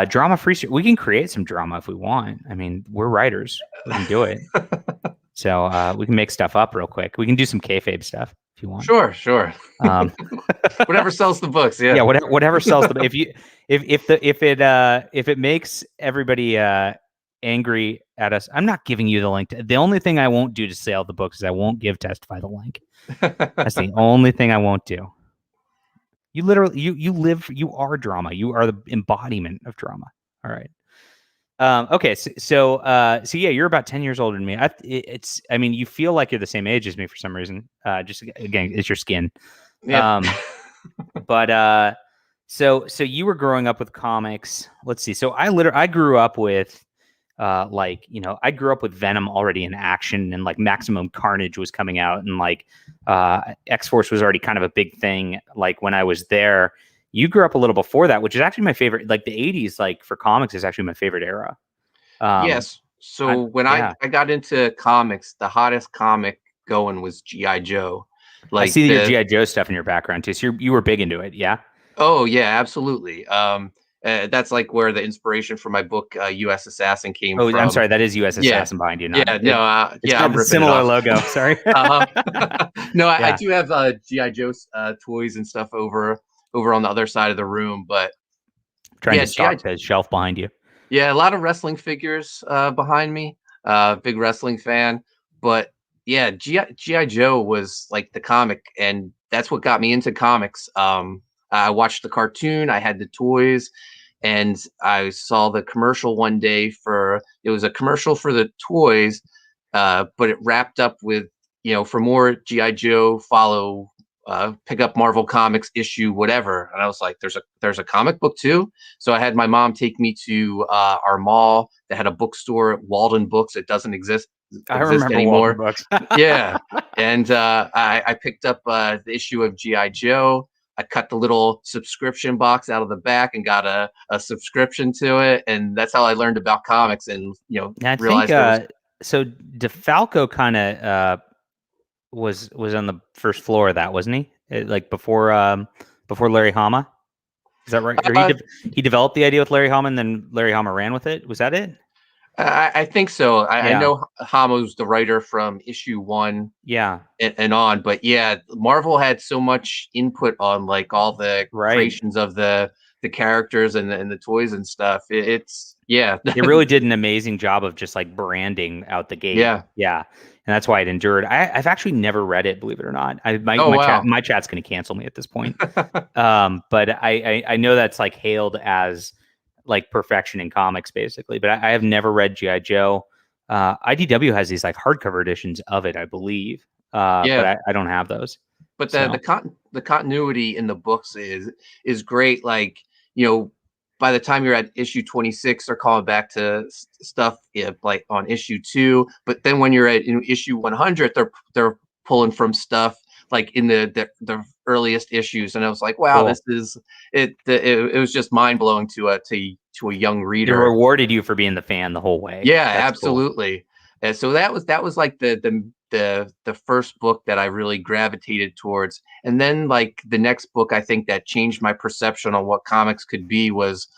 Drama free. We can create some drama if we want. I mean, we're writers. We can do it. So we can make stuff up real quick. We can do some kayfabe stuff if you want. Sure. Whatever sells the books. Yeah. Yeah. Whatever sells the. If it makes everybody angry at us, I'm not giving you the link. The only thing I won't do to sell the books is I won't give Testify the link. That's the only thing I won't do. You literally, you are drama. You are the embodiment of drama. All right. Okay. So yeah, you're about 10 years older than me. I mean, you feel like you're the same age as me for some reason. Just again, it's your skin. Yeah. But so you were growing up with comics. Let's see. So I grew up with, I grew up with Venom already in action, and like Maximum Carnage was coming out, and like X-Force was already kind of a big thing. Like when I was there, you grew up a little before that, which is actually my favorite. Like the 80s, like for comics, is actually my favorite era. Yes. So when Yeah, I got into comics, the hottest comic going was G.I. Joe. I Like see your the GI Joe stuff in your background too. So you were big into it, yeah. Oh yeah, absolutely. That's like where the inspiration for my book U.S. Assassin came Oh, I'm from. sorry, that is U.S. Yeah, Assassin behind you. Not yeah, no, it. It's yeah, got I'm the ripping it similar off. logo. Sorry. Uh-huh. No, I Yeah, do have GI Joe toys and stuff over on the other side of the room, but trying yeah, to GI stock the shelf behind you. yeah, a lot of wrestling figures behind me. Big wrestling fan, but yeah, GI Joe was like the comic, and that's what got me into comics. I watched the cartoon, I had the toys, and I saw the commercial one day for it was a commercial for the toys, but it wrapped up with for more GI Joe, follow pick up Marvel Comics issue whatever, and I was like, there's a comic book too. So I had my mom take me to our mall that had a bookstore, Walden Books. It doesn't I exist remember Walden anymore. books. Yeah, and I picked up the issue of GI Joe. I cut the little subscription box out of the back and got a subscription to it, and that's how I learned about comics and I think realized there was. so. DeFalco kind of was on the first floor of that, wasn't he? Like before Larry Hama. Is that right? Or Uh, he developed the idea with Larry Hama, and then Larry Hama ran with it. Was that it? I think so. I Yeah, know Hamo's the writer from issue one yeah, and on, but yeah, Marvel had so much input on like all the right. creations of the characters and the toys and stuff. It's yeah, They really did an amazing job of just like branding out the gate. yeah. Yeah. And that's why it endured. I've actually never read it, believe it or not. Oh wow. My chat's going to cancel me at this point. But I know that's like hailed as like perfection in comics, basically. But I have never read GI Joe. IDW has these like hardcover editions of it, I believe. But Yeah, I don't have those. but So the continuity in the books is great. Like by the time you're at issue 26, they're calling back to stuff like on issue 2. But then when you're at issue 100, they're pulling from stuff like in the earliest issues, and I was like, wow, cool. this is it was just mind blowing to a young It reader. rewarded you for being the fan the whole way. Yeah, That's cool. absolutely. And so that was like the first book that I really gravitated towards. And then like the next book I think that changed my perception on what comics could be was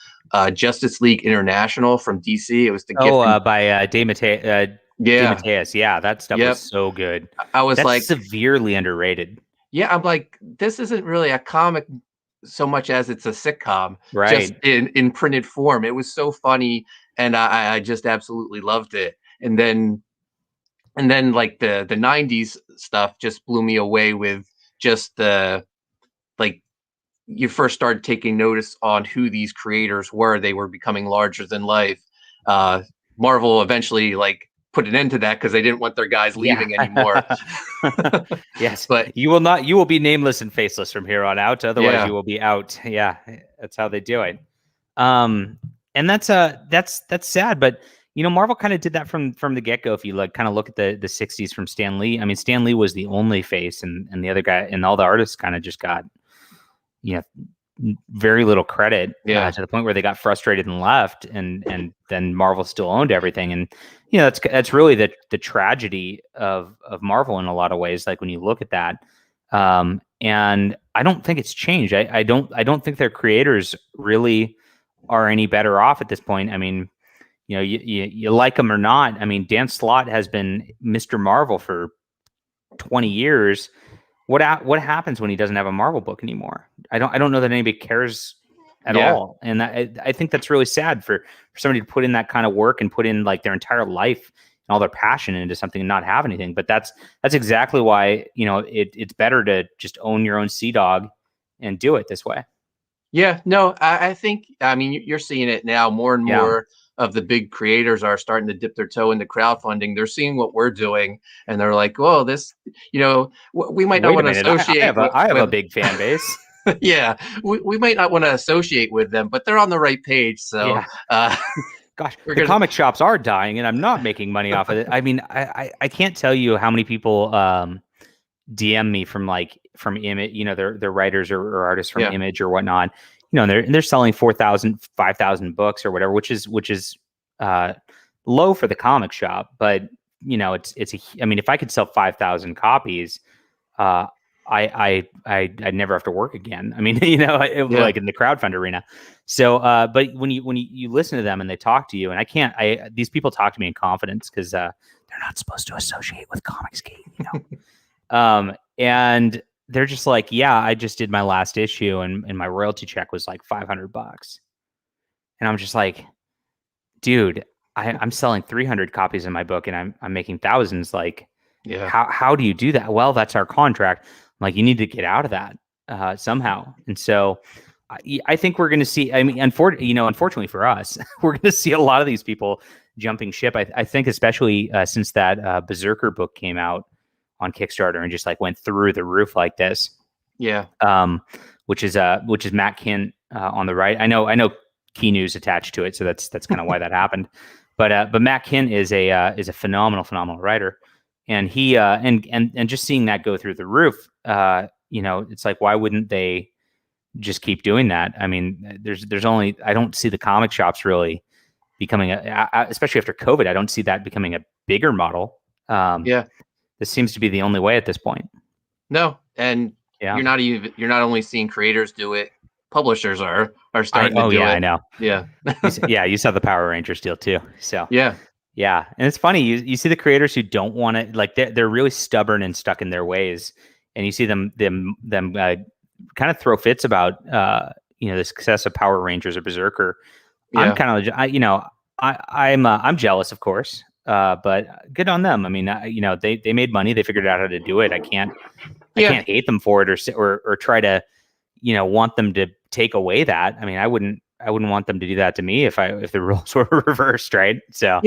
Justice League International from DC. It was the Oh, gift and by yeah, DeMatteis. Yeah, that stuff was yep. so good. I was That's like, severely underrated. yeah, I'm like, this isn't really a comic so much as it's a sitcom, just Right. in printed form. It was so funny, and I just absolutely loved it. And then like the 90s stuff just blew me away with just the like you first started taking notice on who these creators were. They were becoming larger than life. uh Marvel eventually like put an end to that because they didn't want their guys Yeah. leaving anymore. Yes. But You will be nameless and faceless from here on out. Otherwise yeah, you will be out. Yeah. That's how they do it. Um, and that's sad, but Marvel kind of did that from the get-go. If you like kind of look at the 60s from Stan Lee. I mean, Stan Lee was the only face, and the other guy and all the artists kind of just got, you know, very little credit, yeah, to the point where they got frustrated and left, and then Marvel still owned everything. And that's really the tragedy of Marvel in a lot of ways. Like when you look at that, and I don't think it's changed. I don't think their creators really are any better off at this point. I mean, you like them or not. I mean, Dan Slott has been Mr. Marvel for 20 years. What happens when he doesn't have a Marvel book anymore? I don't know that anybody cares at yeah. all, and I think that's really sad for somebody to put in that kind of work and put in like their entire life and all their passion into something and not have anything. But that's exactly why it's better to just own your own Sea Dog and do it this way. Yeah, no, I think, I mean, you're seeing it now. More and Yeah. more of the big creators are starting to dip their toe into crowdfunding. They're seeing what we're doing, and they're like, "Well, this, we might not Wait a want to minute, associate I have a with big fan base. yeah, we might not want to associate with them, but they're on the right page. So, Yeah. uh, Gosh, we're the gonna, comic shops are dying, and I'm not making money off of it. I mean, I can't tell you how many people DM me from like Image, they're writers or artists from Yeah. Image or whatnot, and they're selling 4,000, 5,000 books or whatever, which is low for the comic shop, but I mean, if I could sell 5,000 copies, uh, I'd never have to work again. I mean, like in the crowdfund arena. So, but when you listen to them and they talk to you, and these people talk to me in confidence because they're not supposed to associate with Comicsgate, and they're just like, yeah, I just did my last issue and my royalty check was like $500, and I'm just like, dude, I'm selling 300 copies of my book and I'm making thousands. Like, how do you do that? Well, that's our contract. Like, you need to get out of that somehow. And so I think we're going to see, I mean, unfortunately for us, we're going to see a lot of these people jumping ship. I think especially since that Berserker book came out on Kickstarter and just like went through the roof like this. Yeah. Which is Matt Kint on the right. I know Key News attached to it, so that's kind of why that happened. But Matt Kint is a phenomenal writer, and he and just seeing that go through the roof, it's like, why wouldn't they just keep doing that? I mean, there's only, I don't see the comic shops really becoming especially after COVID, I don't see that becoming a bigger model. This seems to be the only way at this point. No, and you're not only seeing creators do it, publishers are starting to do it. I know. Yeah. You saw the Power Rangers deal too. So yeah. And it's funny, you see the creators who don't want to, like, they're really stubborn and stuck in their ways, and you see them kind of throw fits about the success of Power Rangers or Berserker. I'm kind of, I'm jealous, of course, but good on them. I mean, they made money, they figured out how to do it. I can't hate them for it or try to want them to take away that. I mean, I wouldn't want them to do that to me if the roles were reversed, right? So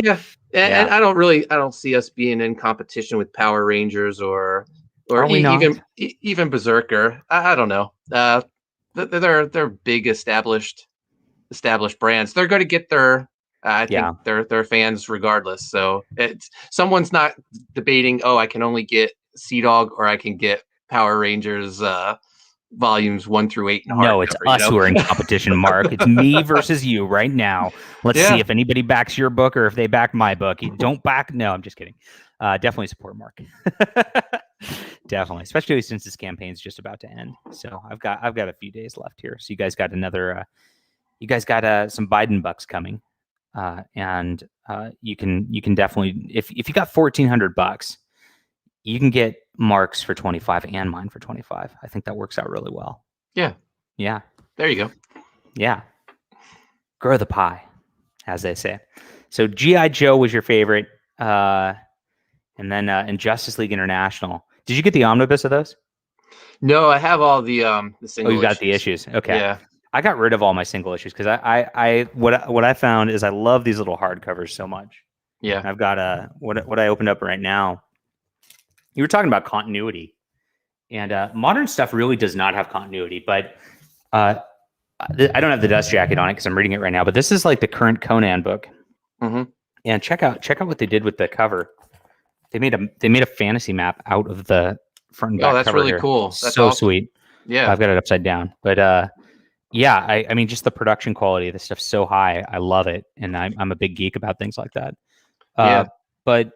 and I don't see us being in competition with Power Rangers or even Berserker. I don't know. They're big established brands. They're going to get their their fans regardless. So someone's not debating, oh, I can only get Sea Dog or I can get Power Rangers volumes 1 through 8. No, it's us who are in competition, Mark. It's me versus you right now. Let's see if anybody backs your book or if they back my book. You don't back. No, I'm just kidding. Definitely support Mark. Definitely, especially since this campaign's just about to end. So I've got a few days left here. So you guys got some Biden bucks coming, and you can definitely, if you got $1,400, you can get Mark's for 25 and mine for 25. I think that works out really well. Yeah. There you go. Yeah. Grow the pie, as they say. So G.I. Joe was your favorite, and then in Justice League International. Did you get the omnibus of those? No, I have all the single. Oh, you got the issues. Okay. Yeah. I got rid of all my single issues because what I found is I love these little hardcovers so much. Yeah. I've got what I opened up right now. You were talking about continuity, and modern stuff really does not have continuity. But I don't have the dust jacket on it because I'm reading it right now. But this is like the current Conan book. Mm-hmm. And check out what they did with the cover. They made a fantasy map out of the front and back. Oh, that's cover really here. cool. That's so awesome. Sweet. Yeah, I've got it upside down, but I mean, just the production quality of this stuff's so high. I love it, and I'm a big geek about things like that. But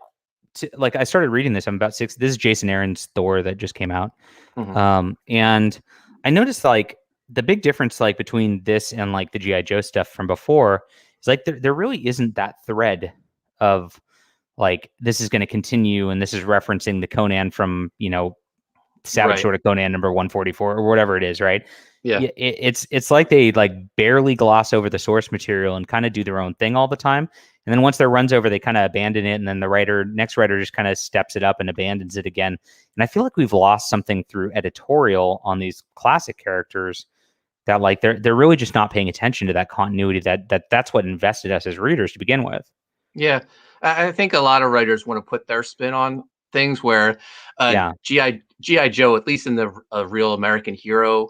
like, I started reading this. I'm about 6. This is Jason Aaron's Thor that just came out. Mm-hmm. And I noticed like the big difference like between this and like the G.I. Joe stuff from before is like there really isn't that thread of like, this is going to continue and this is referencing the Conan from, Savage Sword of Conan number 144 or whatever it is, right? Yeah. It's like they like barely gloss over the source material and kind of do their own thing all the time. And then once their run's over, they kind of abandon it. And then the next writer just kind of steps it up and abandons it again. And I feel like we've lost something through editorial on these classic characters that like, they're really just not paying attention to that continuity that's what invested us as readers to begin with. Yeah. I think a lot of writers want to put their spin on things where G.I. Joe, at least in the Real American Hero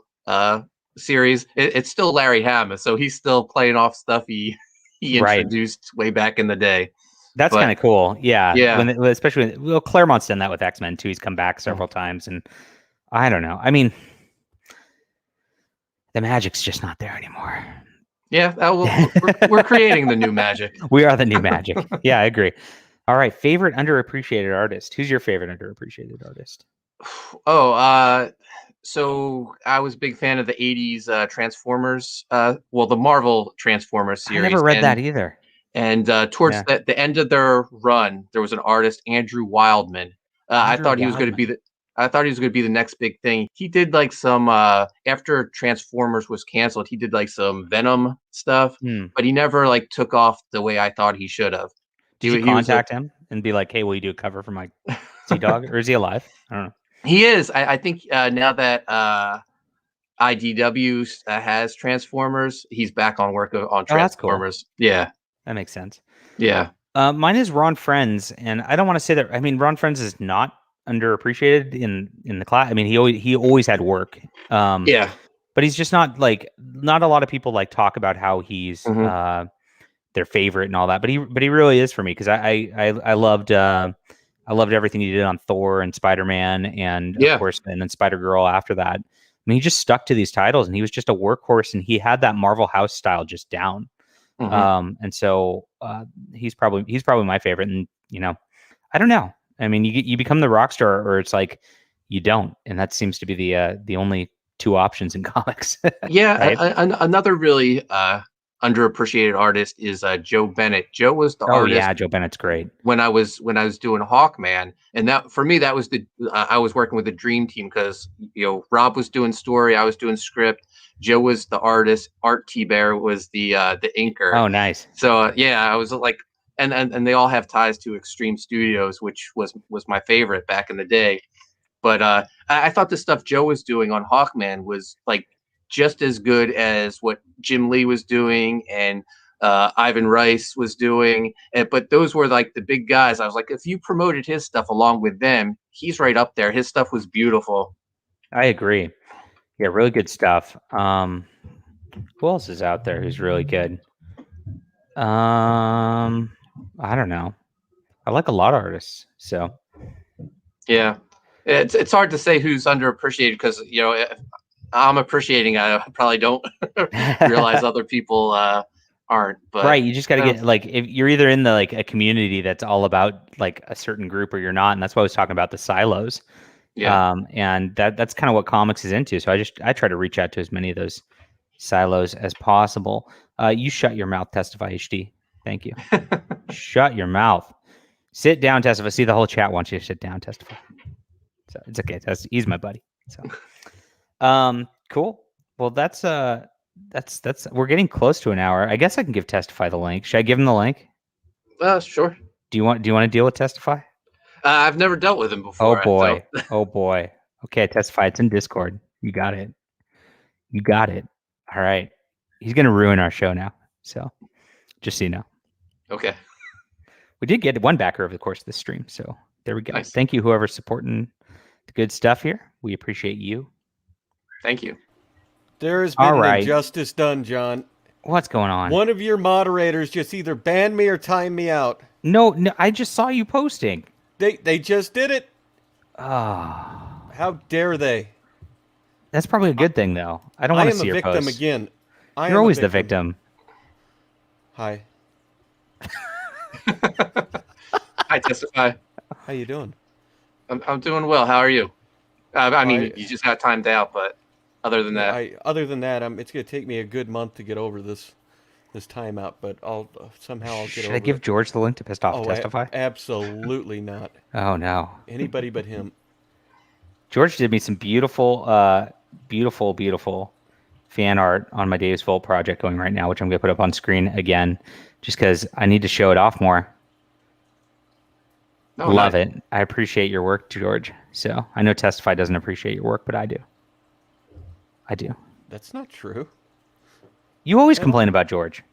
series, it's still Larry Hama. So he's still playing off stuff he introduced way back in the day. That's kind of cool. Yeah. Yeah. Especially Claremont's done that with X-Men too. He's come back several times, and I don't know. I mean, the magic's just not there anymore. Yeah, we're creating the new magic. We are the new magic. Yeah, I agree. All right, favorite underappreciated artist. Who's your favorite underappreciated artist? So I was a big fan of the '80s Transformers. Well, the Marvel Transformers I series, never read that either. and towards Yeah. the end of their run, there was an artist, Andrew Wildman. I Andrew thought he was going to Wildman. be the I thought he was going to be the next big thing. He did like some after Transformers was canceled, he did like some Venom stuff, Hmm. but he never like took off the way I thought he should have. Did you He was a contact him and be like, "Hey, will you do a cover for my Sea Dog?" Or is he alive? I don't know. he is. I think now that IDW has Transformers, he's back on work on Oh, that's cool. Transformers. Yeah, That makes sense. yeah. Mine is Ron Friends, and I don't want to say that. I mean, Ron Friends is not underappreciated in the class. I mean, he always had work. Yeah. But he's just not not a lot of people like talk about how he's Mm-hmm. their favorite and all that. But he really is for me because I loved everything he did on Thor and Spider-Man and of Yeah. course and then Spider-Girl after that. I mean, he just stuck to these titles and he was just a workhorse and he had that Marvel House style just down. Mm-hmm. And so he's probably my favorite. And I don't know. I mean, you become the rock star, or it's like you don't, and that seems to be the only two options in comics. Yeah. Right? Another really underappreciated artist is Joe Bennett. Joe was the Oh artist yeah, Joe Bennett's great. when I was doing Hawkman, and that for me that was the I was working with the dream team because Rob was doing story, I was doing script, Joe was the artist, Art T Bear was the inker. Oh, nice. So yeah, I was like, and they all have ties to Extreme Studios, which was my favorite back in the day. But I thought the stuff Joe was doing on Hawkman was like just as good as what Jim Lee was doing and Ivan Rice was doing. But those were like the big guys. I was like, if you promoted his stuff along with them, he's right up there. His stuff was beautiful. I agree. Yeah, really good stuff. Who else is out there who's really good? I don't know. I like a lot of artists. So Yeah, it's hard to say who's underappreciated because I'm appreciating. I probably don't realize other people aren't. But right, you just got to get like if you're either in the like a community that's all about like a certain group or you're not, and that's why I was talking about the silos. yeah, And that's kind of what comics is into. So I try to reach out to as many of those silos as possible. You shut your mouth, Testify HD. Thank you. Shut your mouth. Sit down, Testify. See, the whole chat wants you to sit down, Testify. So it's okay. He's my buddy. So, cool. Well, that's we're getting close to an hour. I guess I can give Testify the link. Should I give him the link? Sure. Do you want to deal with Testify? I've never dealt with him before. Oh boy. So. Oh boy. Okay, Testify. It's in Discord. You got it. You got it. All right. He's gonna ruin our show now. So, just so you know. Okay. We did get one backer over the course of this stream, so there we go. Nice. Thank you, whoever's supporting the good stuff here. We appreciate you. Thank you. There has been an injustice done, John. What's going on? One of your moderators just either banned me or timed me out. No, I just saw you posting. They just did it. Oh. How dare they? That's probably a good thing, though. I don't want to see your posts. I am the victim again. You're always the victim. Hi. I Testify. How you doing? I'm doing well. How are you? I mean, you just got timed out, but other than that, it's going to take me a good month to get over this timeout. But I'll somehow get over it. Should I give George the link to Pissed Off Testify? Absolutely not. Oh no. Anybody but him. George did me some beautiful fan art on my Dave's Vault project going right now, which I'm going to put up on screen again, just because I need to show it off more. Oh, love it. I appreciate your work, George. So I know Testify doesn't appreciate your work, but I do. I do. That's not true. You always complain about George.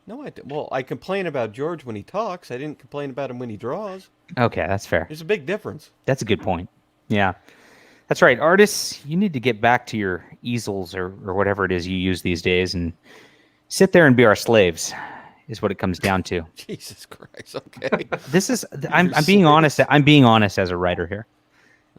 No, I complain about George when he talks. I didn't complain about him when he draws. Okay, that's fair. There's a big difference. That's a good point. Yeah. That's right. Artists, you need to get back to your easels or whatever it is you use these days and sit there and be our slaves is what it comes down to. Jesus Christ. Okay. I'm being honest. I'm being honest as a writer here.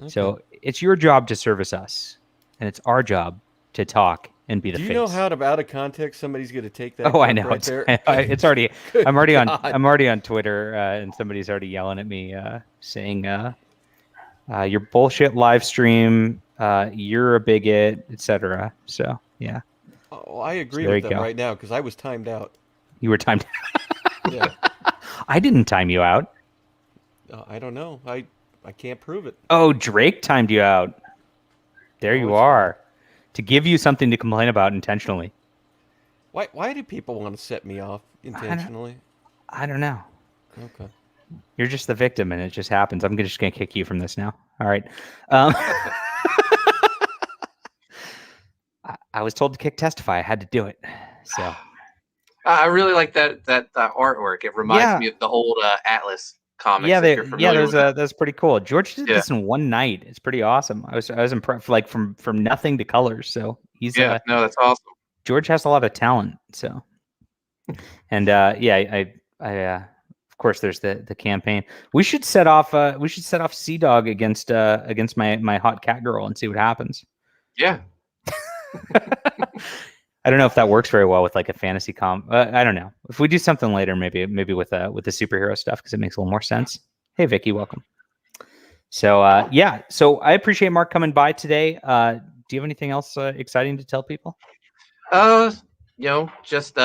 Okay. So it's your job to service us, and it's our job to talk and be the Do you face. know how out of context somebody's going to take that? Oh, I clip know. right there. It's already. Good I'm already on. God. I'm already on Twitter, and somebody's already yelling at me, saying, "Your bullshit live stream. You're a bigot, etc." So yeah. Oh, I agree there with you them go. right now because I was timed out. You were timed. Yeah. I didn't time you out. I don't know. I can't prove it. Oh, Drake timed you out. There Oh, you it's are. To give you something to complain about intentionally. Why do people want to set me off intentionally? I don't know. Okay. You're just the victim, and it just happens. I'm just gonna kick you from this now. All right. I was told to kick Testify. I had to do it. So I really like that artwork. It reminds me of the old Atlas comics. If you're familiar with that. That's pretty cool. George did Yeah. this in one night. It's pretty awesome. I was impressed, like from nothing to colors. So he's no, that's awesome. George has a lot of talent. So, and I of course there's the campaign. We should set off Sea Dog against my hot cat girl and see what happens. Yeah. I don't know if that works very well with like a fantasy I don't know. If we do something later, maybe with the superhero stuff, because it makes a little more sense. Hey, Vicky, welcome. So yeah, so I appreciate Mark coming by today. Do you have anything else exciting to tell people? Just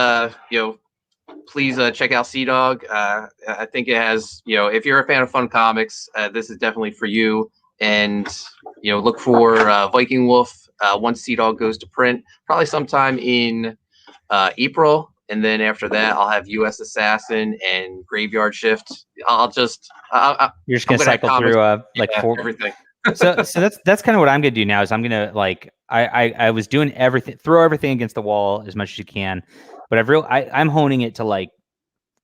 please check out Sea Dog. I think it has, if you're a fan of fun comics, this is definitely for you. And look for Viking Wolf once Sea Dog goes to print, probably sometime in April. And then after that, I'll have U.S. Assassin and Graveyard Shift. You're just gonna cycle through everything. so that's kind of what I'm gonna do now. Is I'm gonna I was doing everything, throw everything against the wall as much as you can, but I'm honing it to like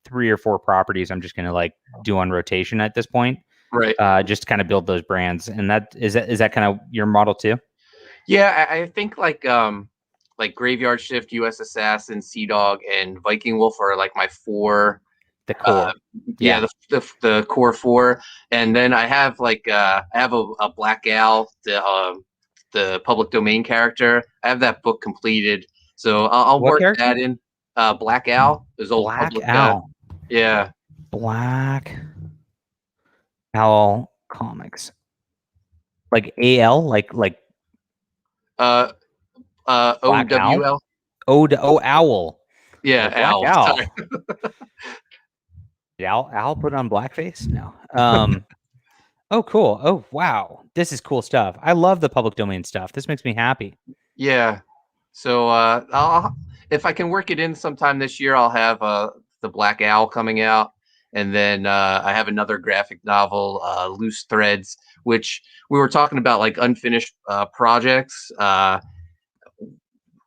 3 or 4 properties. I'm just gonna like do on rotation at this point, right? Just to kind of build those brands. And that is kind of your model too. Yeah, I think like Graveyard Shift, U.S. Assassin, Sea Dog, and Viking Wolf are like my 4. The core. The core 4. And then I have a Black Owl, the public domain character. I have that book completed, so I'll work character? That in. Black Owl is old Black public. Owl. Yeah. Black Owl comics. Like AL, like OWL. Owl. Yeah, Black Owl. Did Owl put on blackface? No. Oh, cool. Oh, wow. This is cool stuff. I love the public domain stuff. This makes me happy. Yeah. So if I can work it in sometime this year, I'll have the Black Owl coming out. And then I have another graphic novel, Loose Threads, which we were talking about, like unfinished projects.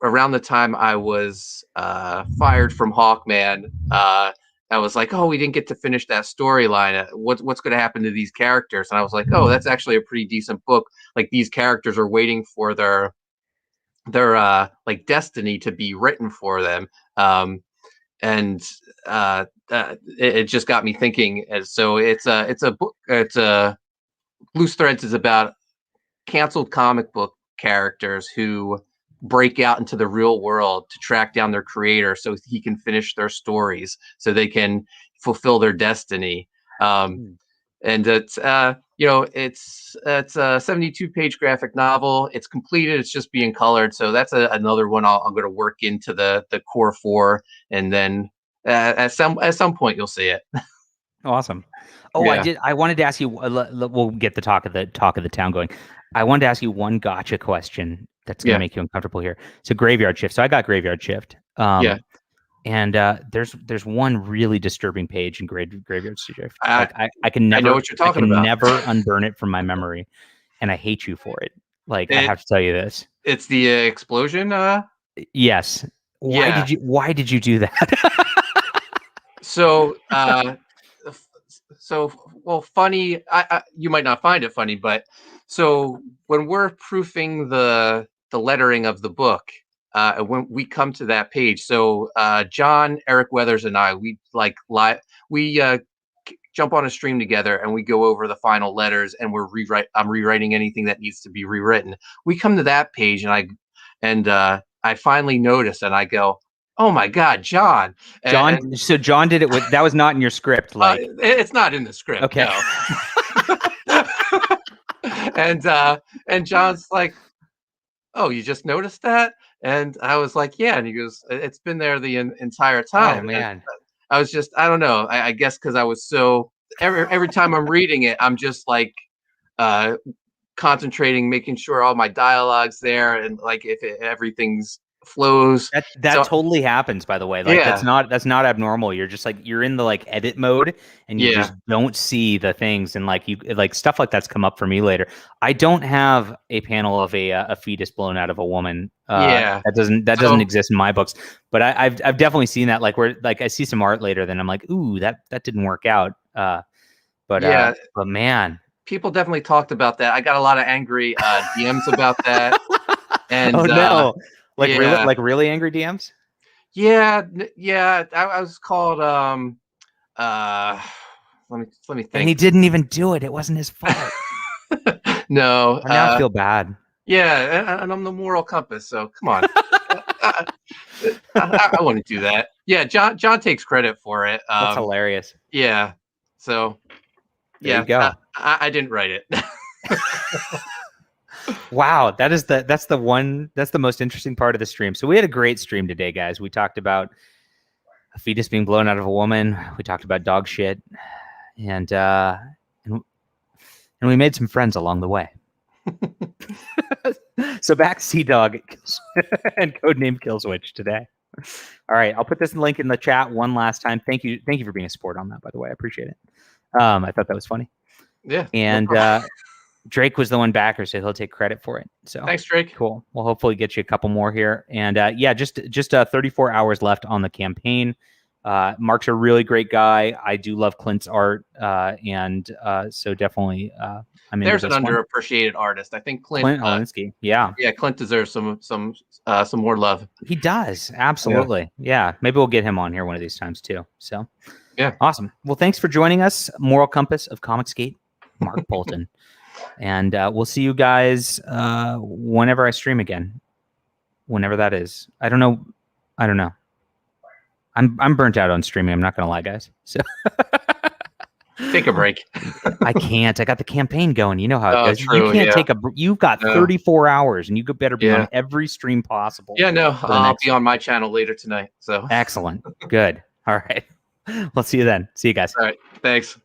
Around the time I was fired from Hawkman, I was like, oh, we didn't get to finish that storyline. What's going to happen to these characters? And I was like, oh, that's actually a pretty decent book. Like, these characters are waiting for their like destiny to be written for them. And it just got me thinking. And so it's a book. Loose Threads is about canceled comic book characters who break out into the real world to track down their creator so he can finish their stories, so they can fulfill their destiny. And it's it's a 72-page graphic novel. It's completed. It's just being colored. So that's another one I'm going to work into the core 4, and then at some point you'll see it. Awesome. Oh, yeah. I wanted to ask you. We'll get the talk of the town going. I wanted to ask you one gotcha question that's going to make you uncomfortable here. So Graveyard Shift. So I got Graveyard Shift. And there's one really disturbing page in Graveyard Shift. Like I can never. I know what you're talking about. Never unburn it from my memory, and I hate you for it. Like I have to tell you this. It's the explosion. Yes. Why did you do that? So funny. You might not find it funny, but so when we're proofing the lettering of the book, when we come to that page, so John, Eric Weathers, and I, we jump on a stream together and we go over the final letters and I'm rewriting anything that needs to be rewritten. We come to that page and I finally notice and I go, oh my God, John. So John did it with, that was not in your script. Like, it's not in the script. okay. No. And John's like, oh, you just noticed that? And I was like, yeah. And he goes, it's been there the entire time. Oh, man. And I was just, I don't know. I guess because I was so, every time I'm reading it, I'm just like concentrating, making sure all my dialogue's there. And like if everything's flows. That totally happens, by the way. Like that's not abnormal. You're just like, you're in the like edit mode and you just don't see the things, and like you like stuff like that's come up for me later. I don't have a panel of a fetus blown out of a woman. That doesn't exist in my books, but I've definitely seen that, like where like I see some art later, then I'm like, ooh, that didn't work out. But man, people definitely talked about that. I got a lot of angry DMs about that. And oh no. Really angry DMs? Yeah. I was called let me think. And he didn't even do it. It wasn't his fault. No. Now I feel bad. Yeah, and I'm the moral compass, so come on. I wouldn't do that. Yeah, John takes credit for it. That's hilarious. Yeah. So there you go. I didn't write it. Wow, that's the most interesting part of the stream. So we had a great stream today, guys. We talked about a fetus being blown out of a woman. We talked about dog shit, and we made some friends along the way. So back Sea Dog and Codename Killswitch today. All right, I'll put this link in the chat one last time. Thank you for being a support on that, by the way. I appreciate it. I thought that was funny. Yeah, and Drake was the one backer, so he'll take credit for it. So thanks, Drake. Cool. We'll hopefully get you a couple more here. And just 34 hours left on the campaign. Mark's a really great guy. I do love Clint's art, and so definitely I'm into There's this an one. underappreciated artist. I think Clint Olinsky. Yeah, Clint deserves some more love. He does, absolutely. Yeah, maybe we'll get him on here one of these times too. So yeah, awesome. Well, thanks for joining us, Moral Compass of Comicsgate, Mark Poulton. And we'll see you guys whenever I stream again. Whenever that is. I don't know. I'm burnt out on streaming. I'm not gonna lie, guys. So take a break. I can't. I got the campaign going. You know how it goes. True, you can't take a. You've got 34 hours, and you better be on every stream possible. Yeah, no, I'll be on my channel later tonight. So excellent. Good. All right. We'll see you then. See you guys. All right. Thanks.